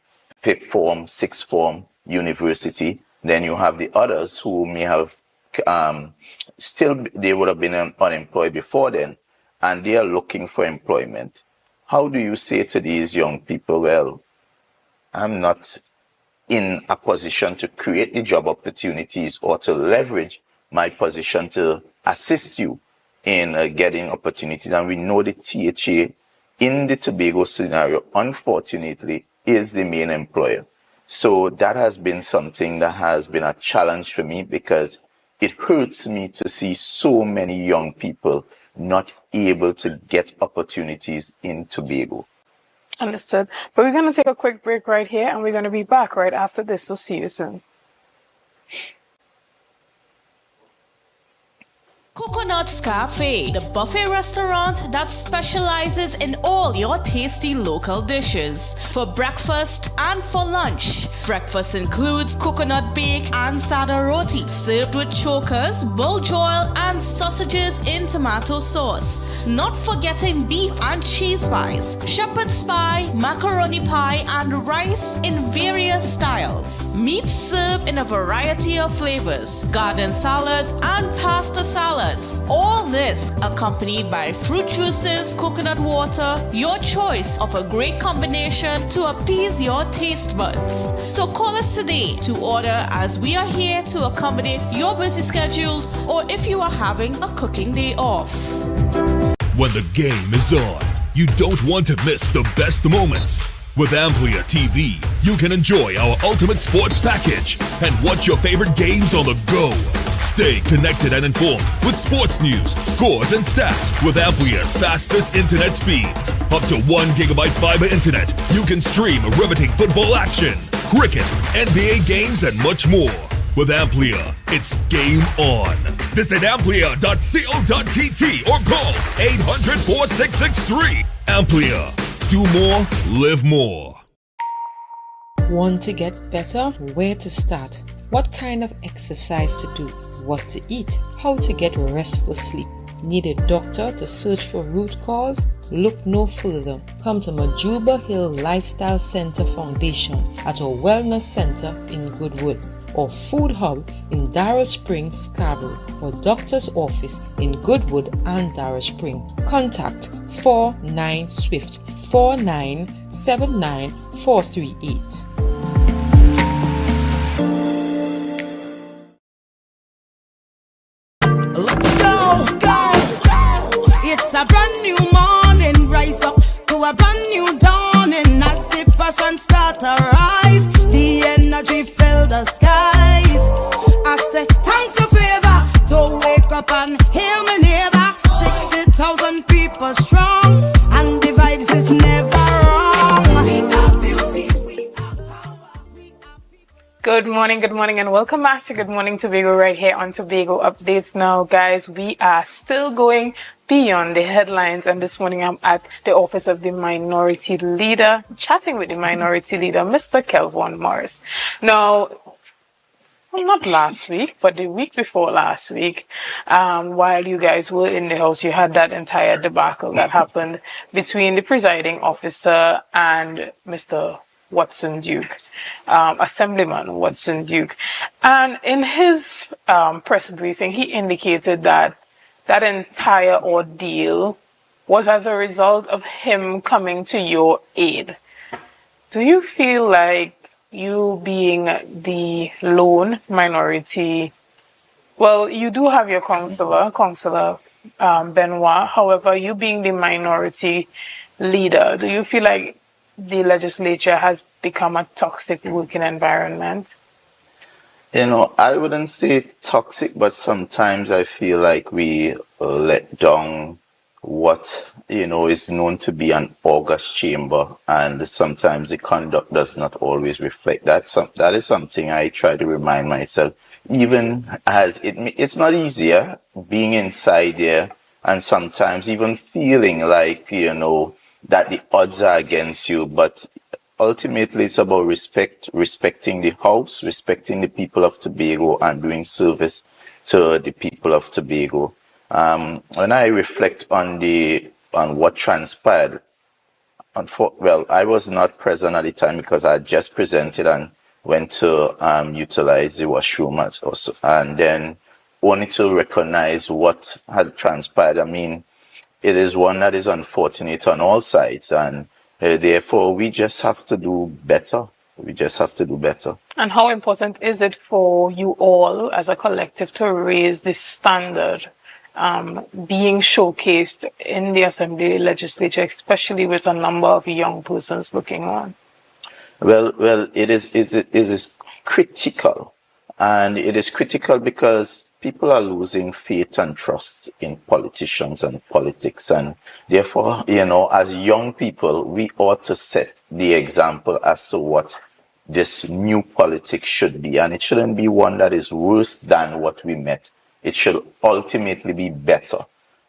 form, 6th form, university. Then you have the others who may have they would have been unemployed before then, and they are looking for employment. How do you say to these young people, well, I'm not in a position to create the job opportunities or to leverage my position to assist you in getting opportunities? And we know the THA in the Tobago scenario, unfortunately, is the main employer. So that has been something that has been a challenge for me, because it hurts me to see so many young people not able to get opportunities in Tobago. Understood. But we're going to take a quick break right here, and we're going to be back right after this. So see you soon. Coconut's Cafe, the buffet restaurant that specializes in all your tasty local dishes. For breakfast and for lunch. Breakfast includes coconut bake and sada roti, served with chokers, bull joil, and sausages in tomato sauce. Not forgetting beef and cheese pies, shepherd's pie, macaroni pie, and rice in various styles. Meat served in a variety of flavors, garden salads, and pasta salads. All this accompanied by fruit juices, coconut water, your choice of a great combination to appease your taste buds. So call us today to order, as we are here to accommodate your busy schedules, or if you are having a cooking day off. When the game is on, you don't want to miss the best moments. With AMPLIA TV, you can enjoy our ultimate sports package and watch your favorite games on the go. Stay connected and informed with sports news, scores, and stats with AMPLIA's fastest internet speeds. Up to 1 GB fiber internet, you can stream riveting football action, cricket, NBA games, and much more. With AMPLIA, it's game on. Visit amplia.co.tt or call 800-4663. AMPLIA. Do more, live more. Want to get better? Where to start? What kind of exercise to do? What to eat? How to get restful sleep? Need a doctor to search for root cause? Look no further. Come to Majuba Hill Lifestyle Center Foundation at our Wellness Center in Goodwood, or Food Hub in Darrow Springs, Scarborough, or Doctor's Office in Goodwood and Darrow Spring. Contact 49SWIFT 4979438. It's a brand new morning, rise up to a brand new dawning. As the passion start to rise, the energy fill the skies. I say thanks for favor to wake up and hear me neighbor. 60,000 people strong, and the vibes is never wrong. We are beauty, we are power. Good morning, and welcome back to Good Morning Tobago right here on Tobago Updates. Now, guys, we are still going beyond the headlines, and this morning I'm at the office of the Minority Leader, chatting with the Minority Leader, Mr. Kelvon Morris. Now, well, not last week, but the week before last week, while you guys were in the house, you had that entire debacle that happened between the presiding officer and Mr. Watson Duke, Assemblyman Watson Duke. And in his press briefing, he indicated that that entire ordeal was as a result of him coming to your aid. Do you feel like you being the lone minority, well, you do have your Councillor Benoit, however, you being the minority leader, do you feel like the legislature has become a toxic working environment? You know, I wouldn't say toxic, but sometimes I feel like we let down what, you know, is known to be an august chamber, and sometimes the conduct does not always reflect that. That is something I try to remind myself, even as it's not easier being inside there, and sometimes even feeling like, you know, that the odds are against you, but ultimately it's about respecting the house, respecting the people of Tobago, and doing service to the people of Tobago. When I reflect on what transpired, well, I was not present at the time because I had just presented and went to utilize the washroom also, and then only to recognize what had transpired. I mean, it is one that is unfortunate on all sides, and therefore we just have to do better. We just have to do better. And how important is it for you all as a collective to raise this standard, being showcased in the Assembly legislature, especially with a number of young persons looking on? Well, it is critical, and it is critical because people are losing faith and trust in politicians and politics, and therefore, you know, as young people, we ought to set the example as to what this new politics should be, and it shouldn't be one that is worse than what we met. It should ultimately be better,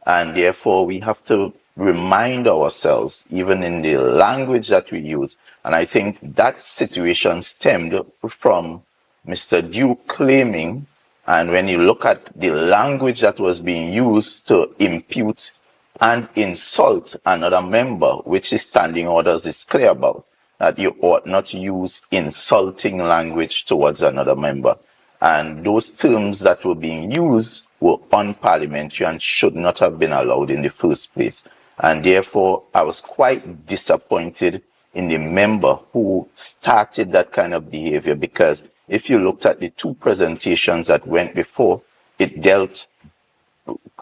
and therefore we have to remind ourselves, even in the language that we use, and I think that situation stemmed from Mr. Duke claiming, and when you look at the language that was being used to impute and insult another member, which the standing orders is clear about, that you ought not use insulting language towards another member. And those terms that were being used were unparliamentary and should not have been allowed in the first place. And therefore, I was quite disappointed in the member who started that kind of behavior, because if you looked at the two presentations that went before, it dealt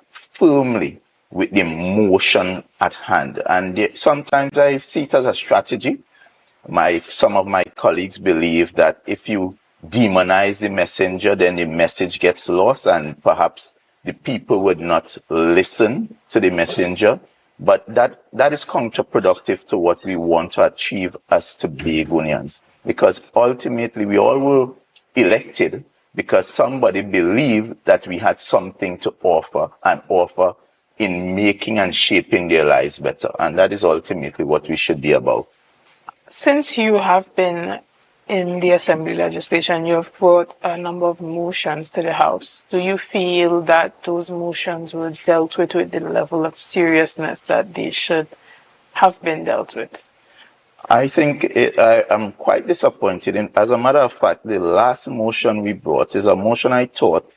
firmly with the motion at hand. And sometimes I see it as a strategy. Some of my colleagues believe that if you demonize the messenger, then the message gets lost, and perhaps the people would not listen to the messenger. But that is counterproductive to what we want to achieve as Tobagonians, because ultimately we all were elected because somebody believed that we had something to offer in making and shaping their lives better, and that is ultimately what we should be about. Since you have been in the Assembly legislation, you have brought a number of motions to the House. Do you feel that those motions were dealt with the level of seriousness that they should have been dealt with? I think I'm quite disappointed. As a matter of fact, the last motion we brought is a motion I thought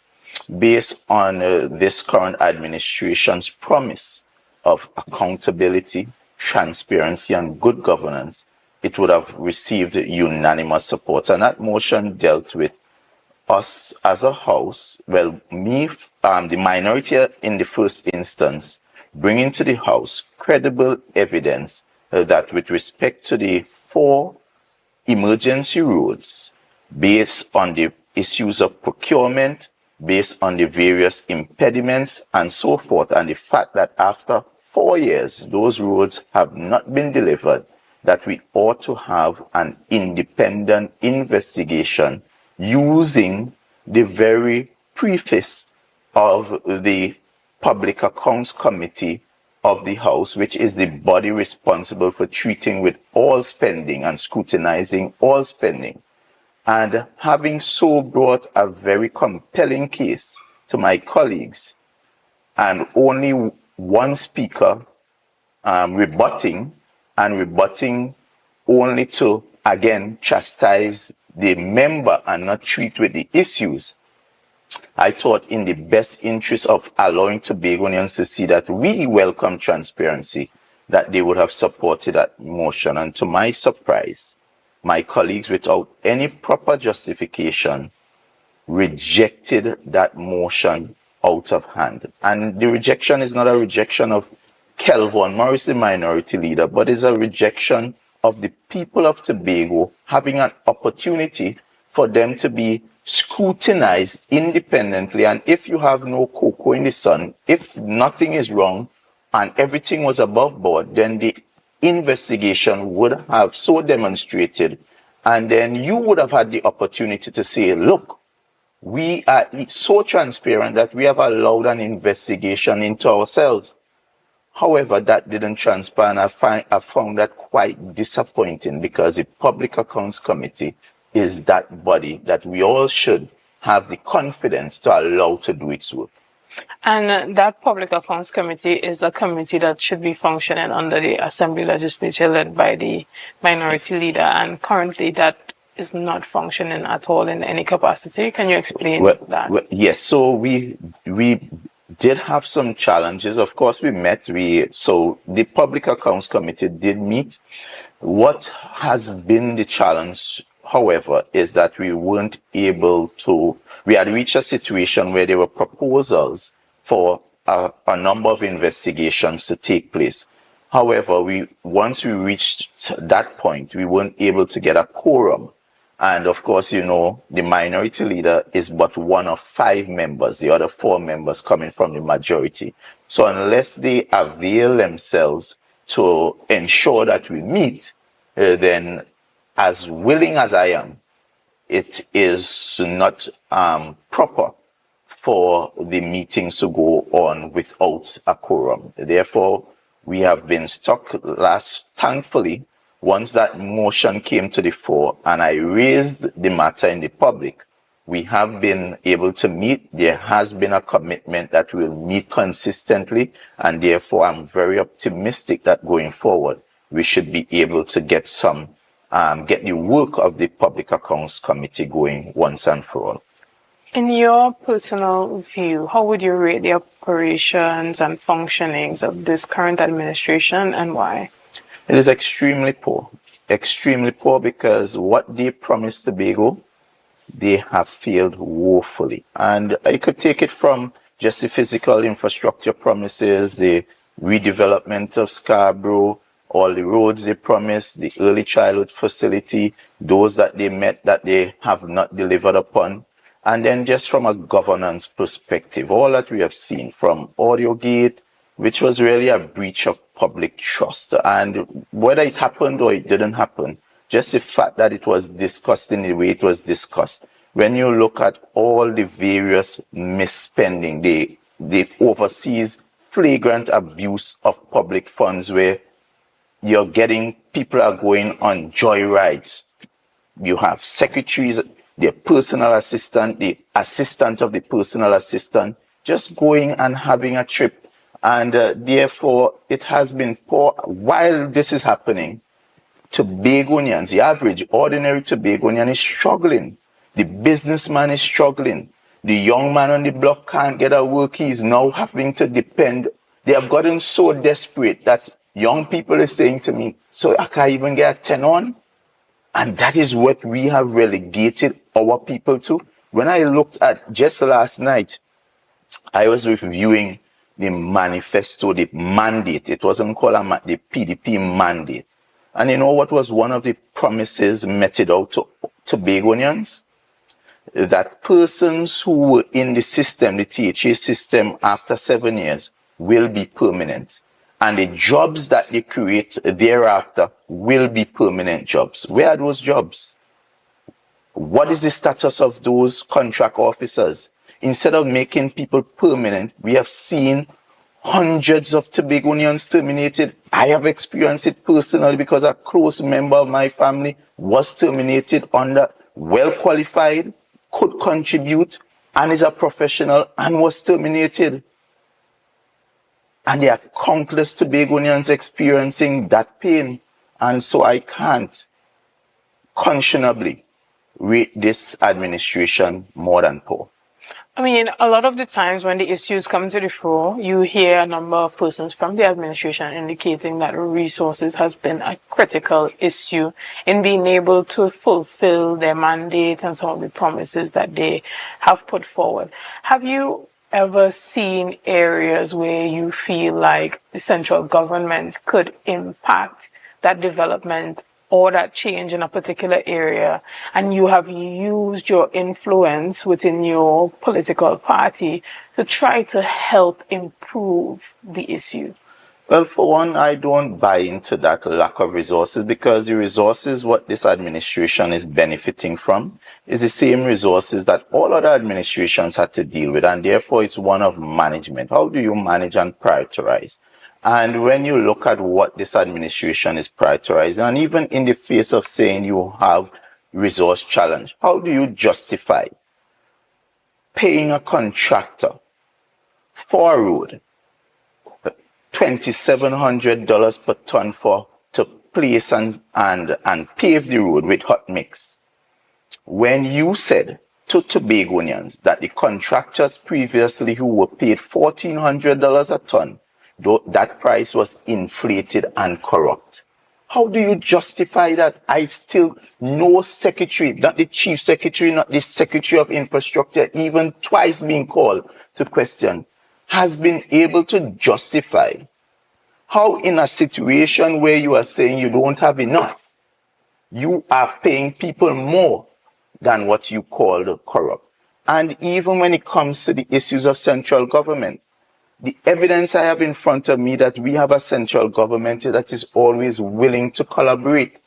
based on this current administration's promise of accountability, transparency, and good governance. It would have received unanimous support. And that motion dealt with us as a House, well, the minority in the first instance, bringing to the House credible evidence that with respect to the 4 emergency roads, based on the issues of procurement, based on the various impediments and so forth, and the fact that after 4 years, those roads have not been delivered, that we ought to have an independent investigation using the very preface of the Public Accounts Committee of the House, which is the body responsible for treating with all spending and scrutinizing all spending. And having so brought a very compelling case to my colleagues, and only one speaker rebutting only to, again, chastise the member and not treat with the issues, I thought in the best interest of allowing Tobagonians to see that we welcome transparency, that they would have supported that motion. And to my surprise, my colleagues, without any proper justification, rejected that motion out of hand. And the rejection is not a rejection of Kelvon Morris, the minority leader, but is a rejection of the people of Tobago having an opportunity for them to be scrutinized independently. And if you have no cocoa in the sun, if nothing is wrong and everything was above board, then the investigation would have so demonstrated, and then you would have had the opportunity to say, look, we are so transparent that we have allowed an investigation into ourselves. However, that didn't transpire, and I found that quite disappointing, because the Public Accounts Committee is that body that we all should have the confidence to allow to do its work. And that Public Accounts Committee is a committee that should be functioning under the Assembly Legislature led by the Minority Leader, and currently that is not functioning at all in any capacity. Can you explain that? Well, yes, so we did have some challenges. Of course, we met. So the Public Accounts Committee did meet. What has been the challenge, however, is that we weren't able to. We had reached a situation where there were proposals for a number of investigations to take place. However, once we reached that point, we weren't able to get a quorum. And of course, you know, the Minority Leader is but one of 5 members, the other 4 members coming from the majority. So unless they avail themselves to ensure that we meet, then as willing as I am, it is not proper for the meetings to go on without a quorum. Therefore, we have been stuck. Thankfully, once that motion came to the fore and I raised the matter in the public, we have been able to meet. There has been a commitment that we'll meet consistently, and therefore I'm very optimistic that going forward, we should be able to get get the work of the Public Accounts Committee going once and for all. In your personal view, how would you rate the operations and functionings of this current administration, and why? It is extremely poor because what they promised Tobago, they have failed woefully. And I could take it from just the physical infrastructure promises, the redevelopment of Scarborough, all the roads they promised, the early childhood facility, those that they met that they have not delivered upon. And then just from a governance perspective, all that we have seen from AudioGate, which was really a breach of public trust. And whether it happened or it didn't happen, just the fact that it was discussed in the way it was discussed, when you look at all the various misspending, the overseas flagrant abuse of public funds where you're getting, people are going on joyrides. You have secretaries, their personal assistant, the assistant of the personal assistant, just going and having a trip. And therefore, it has been poor. While this is happening, Tobagonians, the average, ordinary Tobagonian is struggling. The businessman is struggling. The young man on the block can't get a work. He's now having to depend. They have gotten so desperate that young people are saying to me, so I can't even get a 10 on? And that is what we have relegated our people to. When I looked at just last night, I was reviewing the manifesto, the mandate. It wasn't called the PDP mandate. And you know what was one of the promises meted out to Tobagonians? That persons who were in the system, the THA system, after 7 years will be permanent. And the jobs that they create thereafter will be permanent jobs. Where are those jobs? What is the status of those contract officers? Instead of making people permanent, we have seen hundreds of Tobagonians terminated. I have experienced it personally because a close member of my family was terminated under well-qualified, could contribute, and is a professional, and was terminated. And there are countless Tobagonians experiencing that pain. And so I can't conscionably rate this administration more than poor. I mean, a lot of the times when the issues come to the fore, you hear a number of persons from the administration indicating that resources has been a critical issue in being able to fulfill their mandate and some of the promises that they have put forward. Have you ever seen areas where you feel like the central government could impact that development or that change in a particular area, and you have used your influence within your political party to try to help improve the issue? Well, for one, I don't buy into that lack of resources, because the resources what this administration is benefiting from is the same resources that all other administrations had to deal with, and therefore it's one of management. How do you manage and prioritize? And when you look at what this administration is prioritizing, and even in the face of saying you have resource challenge, how do you justify paying a contractor for a road $2,700 per ton to place and pave the road with hot mix, when you said to Tobagonians that the contractors previously who were paid $1,400 a ton, that price was inflated and corrupt? How do you justify that? No secretary, not the chief secretary, not the secretary of infrastructure, even twice being called to question, has been able to justify how in a situation where you are saying you don't have enough, you are paying people more than what you call corrupt. And even when it comes to the issues of central government, the evidence I have in front of me that we have a central government that is always willing to collaborate,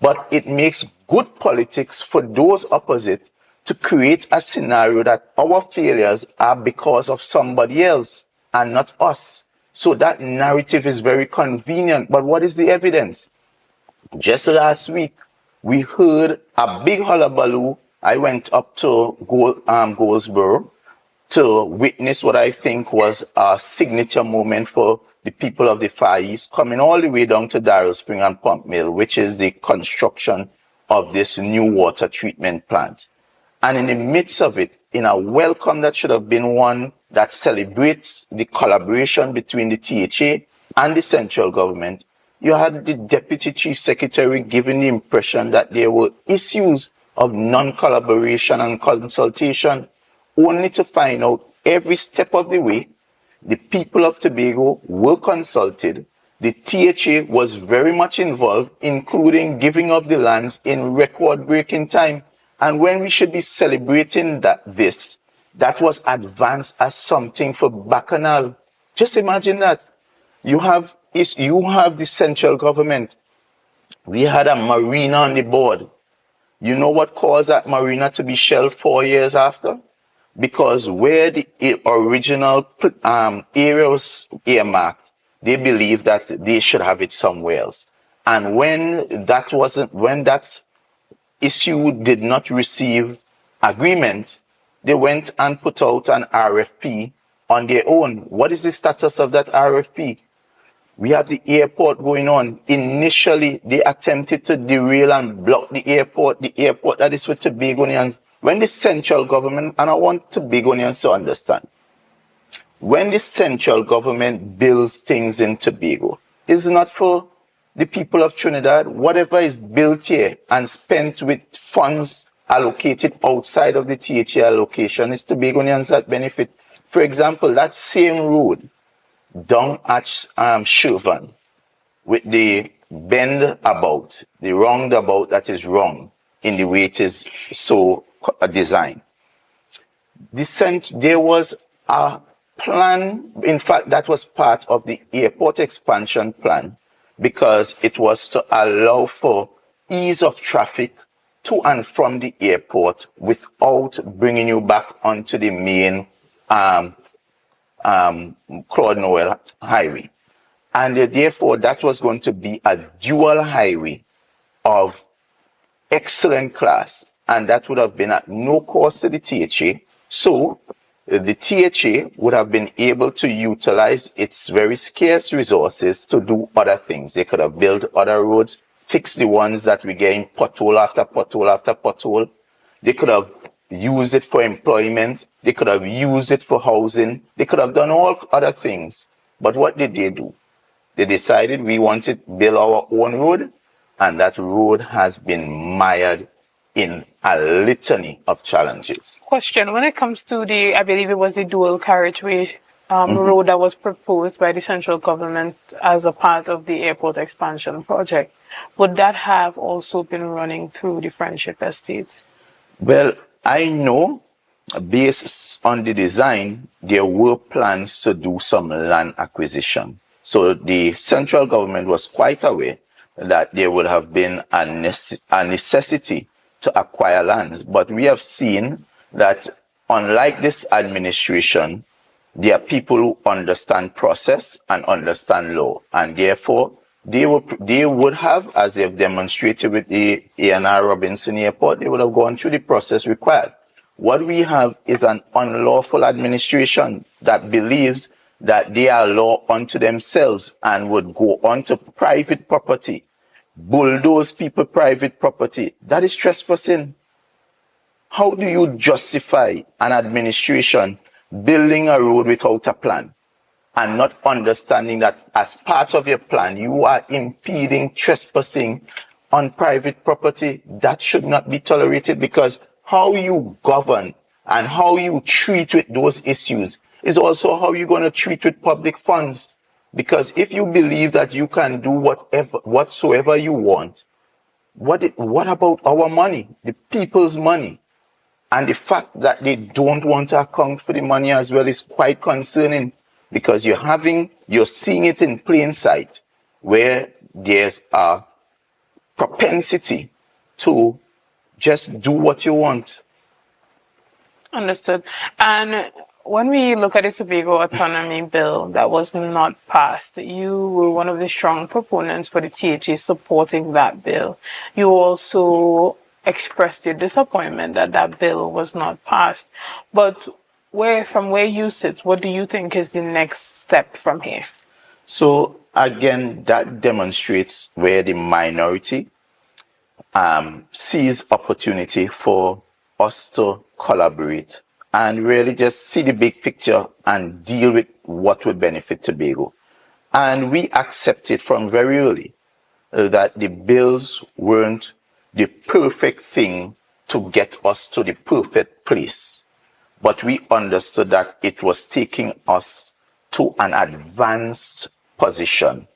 but it makes good politics for those opposite to create a scenario that our failures are because of somebody else and not us. So that narrative is very convenient. But what is the evidence? Just last week, we heard a big hullabaloo. I went up to Goldsboro to witness what I think was a signature moment for the people of the Far East, coming all the way down to Darrell Spring and Pump Mill, which is the construction of this new water treatment plant. And in the midst of it, in a welcome that should have been one that celebrates the collaboration between the THA and the central government, you had the Deputy Chief Secretary giving the impression that there were issues of non-collaboration and consultation, only to find out every step of the way the people of Tobago were consulted. The THA was very much involved, including giving of the lands in record-breaking time. And when we should be celebrating that was advanced as something for Bacchanal. Just imagine that. You have the central government. We had a marina on the board. You know what caused that marina to be shelved 4 years after? Because where the original area was earmarked, they believed that they should have it somewhere else. And when that issue did not receive agreement, they went and put out an RFP on their own. What is the status of that RFP? We have the airport going on. Initially, they attempted to derail and block the airport that is for Tobagonians. When the central government, and I want Tobagonians to understand, when the central government builds things in Tobago, it's not for the people of Trinidad. Whatever is built here and spent with funds allocated outside of the THA allocation is Tobagonians that benefit. For example, that same road down at Shervan with the bend about, the roundabout that is wrong in the way it is so designed. There was a plan, in fact, that was part of the airport expansion plan, because it was to allow for ease of traffic to and from the airport without bringing you back onto the main Claude Noel highway. And therefore, that was going to be a dual highway of excellent class, and that would have been at no cost to the THA. So the THA would have been able to utilize its very scarce resources to do other things. They could have built other roads, fix the ones that we get in pothole after pothole after pothole. They could have used it for employment. They could have used it for housing. They could have done all other things. But what did they do? They decided we wanted to build our own road, and that road has been mired in a litany of challenges. Question, when it comes to I believe it was the dual carriageway road that was proposed by the central government as a part of the airport expansion project. Would that have also been running through the Friendship Estate? Well, I know based on the design, there were plans to do some land acquisition. So the central government was quite aware that there would have been a necessity to acquire lands. But we have seen that unlike this administration, there are people who understand process and understand law, and therefore they would have, as they've demonstrated with the A&R Robinson Airport, they would have gone through the process required. What we have is an unlawful administration that believes that they are law unto themselves and would go onto private property, bulldoze people private property. That is trespassing. How do you justify an administration building a road without a plan and not understanding that as part of your plan, you are impeding trespassing on private property? That should not be tolerated, because how you govern and how you treat with those issues is also how you're going to treat with public funds. Because if you believe that you can do whatsoever you want, what about our money, the people's money? And the fact that they don't want to account for the money as well is quite concerning, because you're seeing it in plain sight, where there's a propensity to just do what you want. Understood. And when we look at the Tobago Autonomy Bill that was not passed, you were one of the strong proponents for the THA supporting that bill. You also expressed your disappointment that that bill was not passed. But from where you sit, what do you think is the next step from here? So again, that demonstrates where the minority sees opportunity for us to collaborate and really just see the big picture and deal with what would benefit Tobago. And we accepted from very early that the bills weren't the perfect thing to get us to the perfect place. But we understood that it was taking us to an advanced position,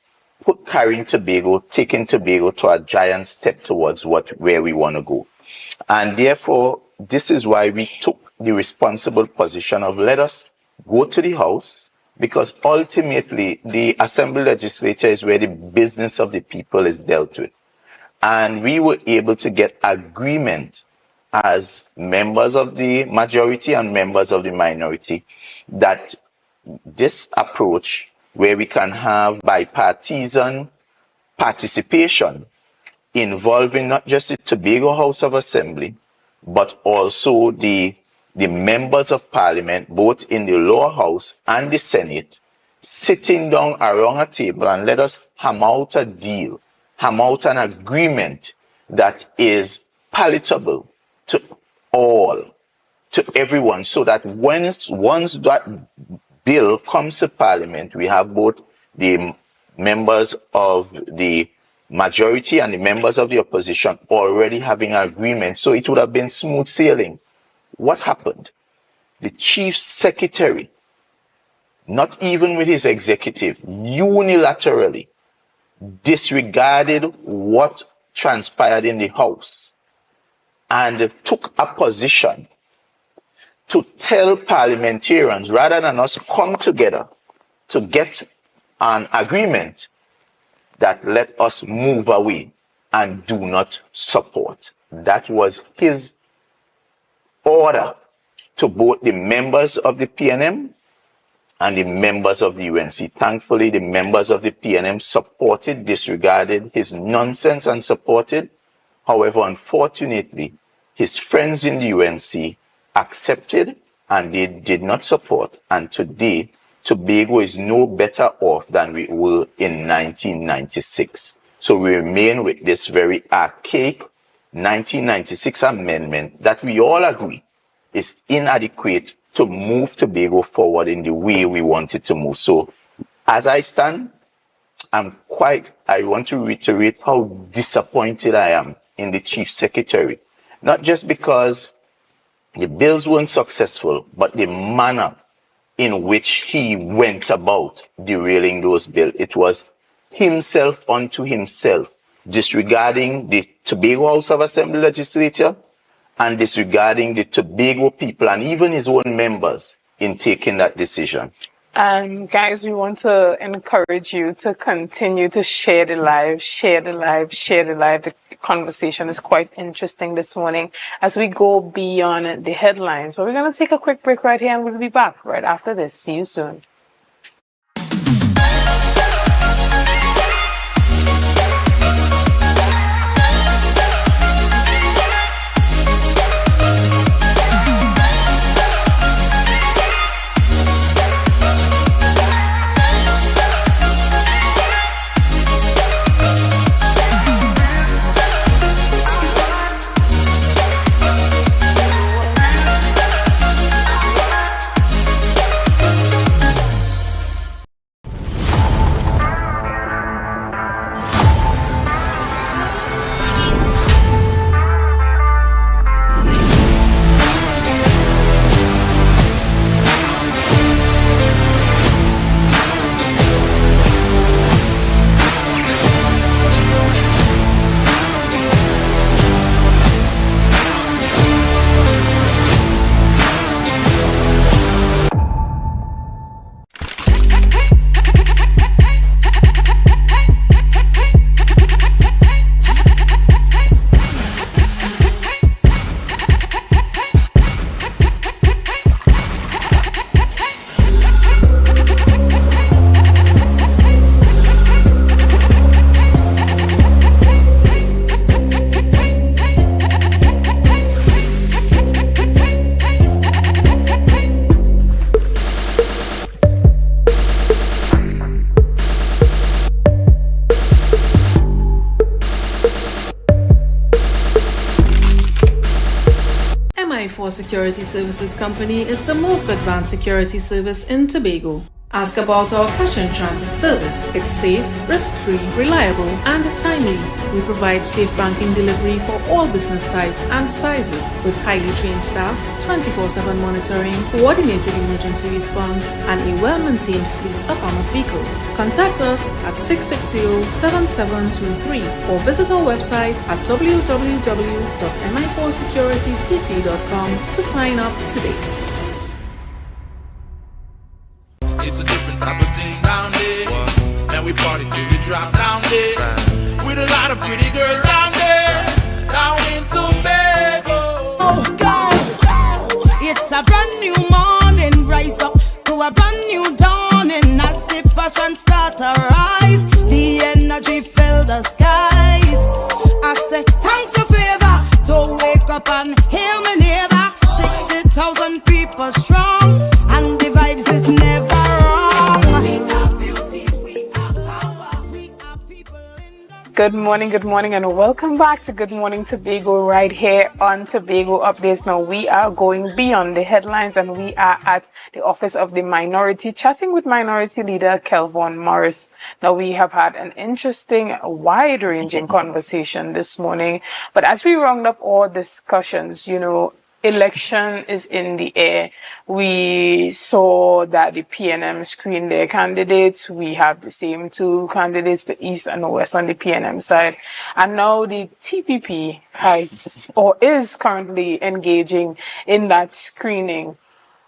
taking Tobago to a giant step towards where we want to go. And therefore, this is why we took the responsible position of let us go to the House, because ultimately the Assembly Legislature is where the business of the people is dealt with. And we were able to get agreement as members of the majority and members of the minority that this approach, where we can have bipartisan participation involving not just the Tobago House of Assembly, but also the members of Parliament, both in the lower house and the Senate, sitting down around a table and let us hammer out a deal, hammer out an agreement that is palatable to all, to everyone, so that once that bill comes to Parliament, we have both the members of the majority and the members of the opposition already having an agreement. So it would have been smooth sailing. What happened? The Chief Secretary, not even with his executive, unilaterally disregarded what transpired in the House and took a position to tell parliamentarians, rather than us come together to get an agreement, that let us move away and do not support. That was his order to both the members of the PNM and the members of the UNC. Thankfully, the members of the PNM supported, disregarded his nonsense and supported. However, unfortunately, his friends in the UNC accepted and they did not support. And today, Tobago is no better off than we were in 1996. So we remain with this very archaic 1996 amendment that we all agree is inadequate to move Tobago forward in the way we want it to move. So as I stand, I want to reiterate how disappointed I am in the Chief Secretary. Not just because the bills weren't successful, but the manner in which he went about derailing those bills. It was himself unto himself, disregarding the Tobago House of Assembly legislature and disregarding the Tobago people and even his own members in taking that decision. Guys, we want to encourage you to continue to share the live, share the live, share the live. The conversation is quite interesting this morning as we go beyond the headlines. But we're going to take a quick break right here and we'll be back right after this. See you soon. Security Services Company is the most advanced security service in Tobago. Ask about our cash and transit service. It's safe, risk-free, reliable, and timely. We provide safe banking delivery for all business types and sizes with highly trained staff, 24/7 monitoring, coordinated emergency response, and a well-maintained fleet of armored vehicles. Contact us at 660-7723 or visit our website at www.mi4securitytt.com to sign up today. It's a different type of thing down there. And we party till we drop down there. With a lot of pretty girls down there. Down in Tobago. Oh, God. It's a brand new morning. Rise up to a brand new dawning. As the passion start to rise, the energy fill the skies. I say thanks your favor to wake up and hear me neighbor. 60,000 people strong, and the vibes is never wrong. Good morning, and welcome back to Good Morning Tobago right here on Tobago Updates. Now, we are going beyond the headlines and we are at the Office of the Minority, chatting with Minority Leader Kelvon Morris. Now, we have had an interesting, wide-ranging conversation this morning, but as we round up all discussions, election is in the air. We saw that the PNM screened their candidates. We have the same two candidates for East and West on the PNM side. And now the TPP is currently engaging in that screening.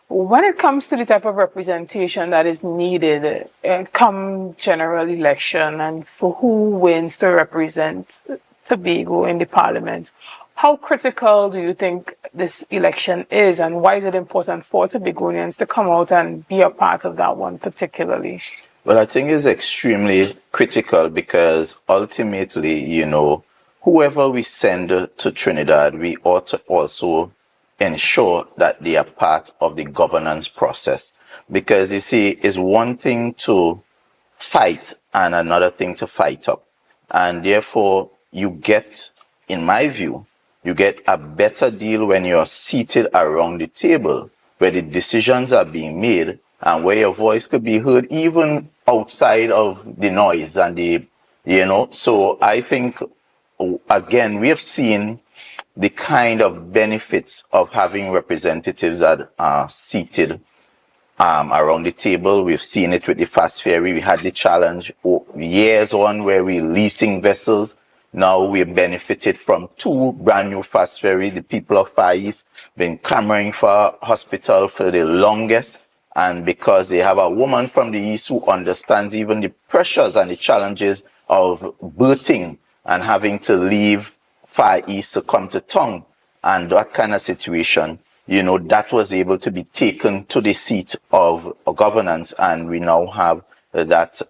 When it comes to the type of representation that is needed come general election and for who wins to represent Tobago in the parliament, how critical do you think this election is, and why is it important for Tobagonians to come out and be a part of that one particularly? Well, I think it's extremely critical because ultimately, whoever we send to Trinidad, we ought to also ensure that they are part of the governance process. Because you see, it's one thing to fight and another thing to fight up. And therefore, you get, in my view, you get a better deal when you're seated around the table where the decisions are being made and where your voice could be heard even outside of the noise and so I think, again, we have seen the kind of benefits of having representatives that are seated around the table. We've seen it with the fast ferry. We had the challenge years on where we're leasing vessels. Now we've benefited from 2 brand new fast ferry. The people of Far East been clamoring for a hospital for the longest. And because they have a woman from the East who understands even the pressures and the challenges of birthing and having to leave Far East to come to town, and that kind of situation, you know, that was able to be taken to the seat of governance, and we now have that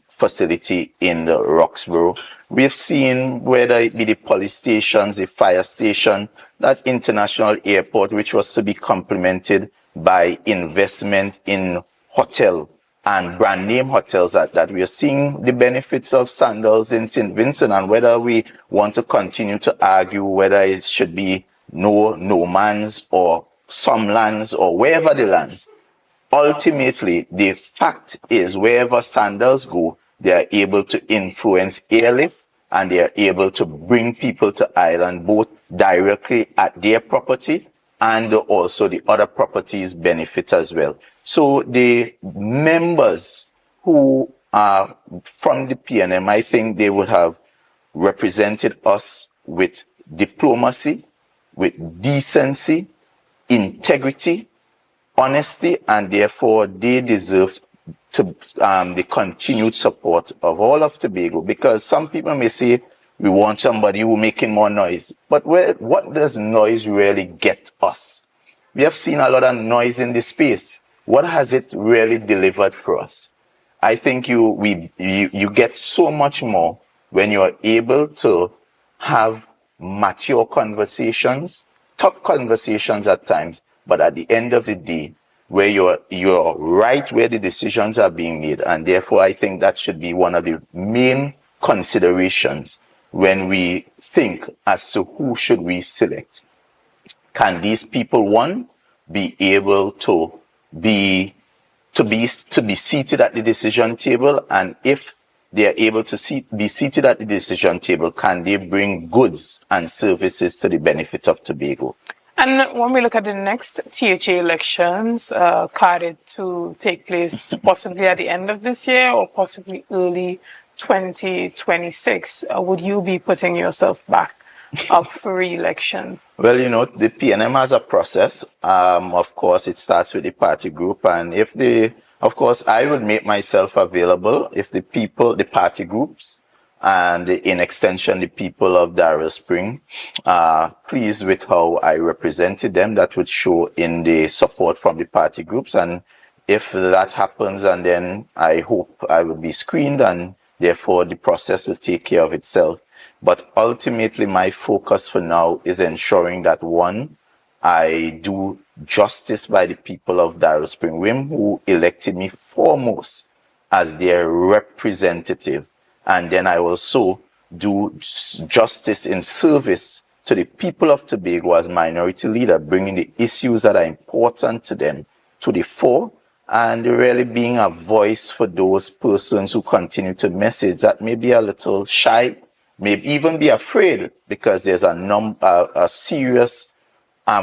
facility in the Roxborough. We've seen, whether it be the police stations, the fire station, that international airport, which was to be complemented by investment in hotel and brand name hotels, that we are seeing the benefits of Sandals in St. Vincent, and whether we want to continue to argue whether it should be no man's or some lands or wherever the lands. Ultimately, the fact is wherever Sandals go, they are able to influence airlift, and they are able to bring people to Ireland both directly at their property, and also the other properties benefit as well. So the members who are from the PNM, I think they would have represented us with diplomacy, with decency, integrity, honesty, and therefore they deserve to the continued support of all of Tobago, because some people may say we want somebody who making more noise, but what does noise really get us? We have seen a lot of noise in this space. What has it really delivered for us? I think you get so much more when you are able to have mature conversations, tough conversations at times, but at the end of the day, where you're right where the decisions are being made. And therefore, I think that should be one of the main considerations when we think as to who should we select. Can these people, one, be able to be seated at the decision table? And if they are able to be seated at the decision table, can they bring goods and services to the benefit of Tobago? And when we look at the next THA elections, carded to take place possibly at the end of this year or possibly early 2026, would you be putting yourself back up for re-election? Well, you know, the PNM has a process. Of course, it starts with the party group, and of course, I would make myself available if the party groups, and in extension, the people of Darrell Spring are pleased with how I represented them. That would show in the support from the party groups. And if that happens, and then I hope I will be screened, and therefore the process will take care of itself. But ultimately, my focus for now is ensuring that, one, I do justice by the people of Darrell Spring Wim, who elected me foremost as their representative. And then I also do justice in service to the people of Tobago as minority leader, bringing the issues that are important to them to the fore, and really being a voice for those persons who continue to message that may be a little shy, maybe even be afraid, because there's a serious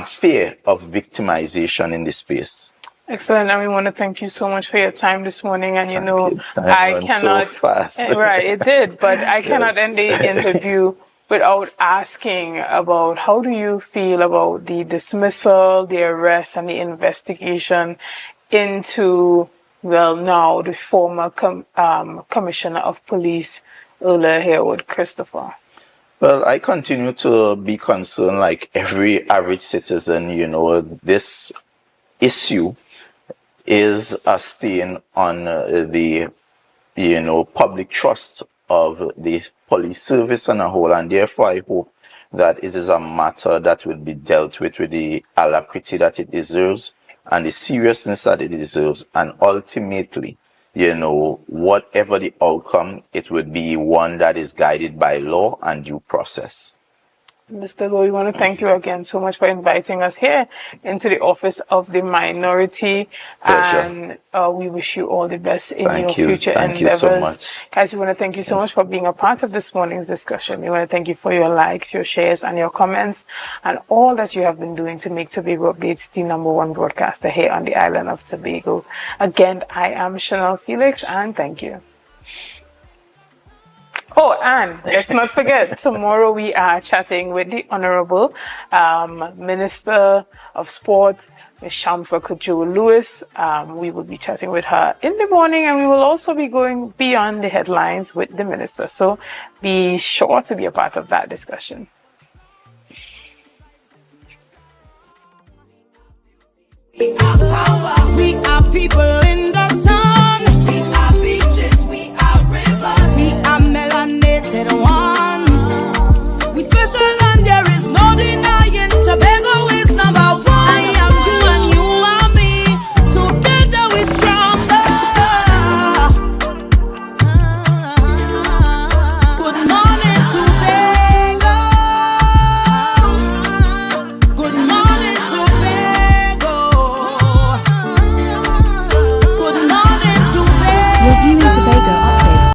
fear of victimization in this space. Excellent, and we want to thank you so much for your time this morning. And I cannot, so fast. Right, it did, but I cannot end the interview without asking about how do you feel about the dismissal, the arrest, and the investigation into, well, now the former Commissioner of Police, Earl Harewood Christopher? Well, I continue to be concerned like every average citizen. This issue is a stain on the public trust of the police service on a whole, and therefore I hope that it is a matter that will be dealt with the alacrity that it deserves and the seriousness that it deserves, and ultimately, whatever the outcome, it would be one that is guided by law and due process. Mr. Lowe, we want to thank you again so much for inviting us here into the Office of the Minority. Pleasure. And we wish you all the best in your future Thank endeavors. you so much. Guys, we want to thank you so much for being a part of this morning's discussion. We want to thank you for your likes, your shares, and your comments, and all that you have been doing to make Tobago Updates the #1 broadcaster here on the island of Tobago. Again, I am Chanel Felix, and thank you. Oh, and let's not forget, tomorrow we are chatting with the Honorable Minister of Sport, Ms. Shamfa Kujo-Lewis. We will be chatting with her in the morning, and we will also be going beyond the headlines with the minister. So be sure to be a part of that discussion. We are power. We are people.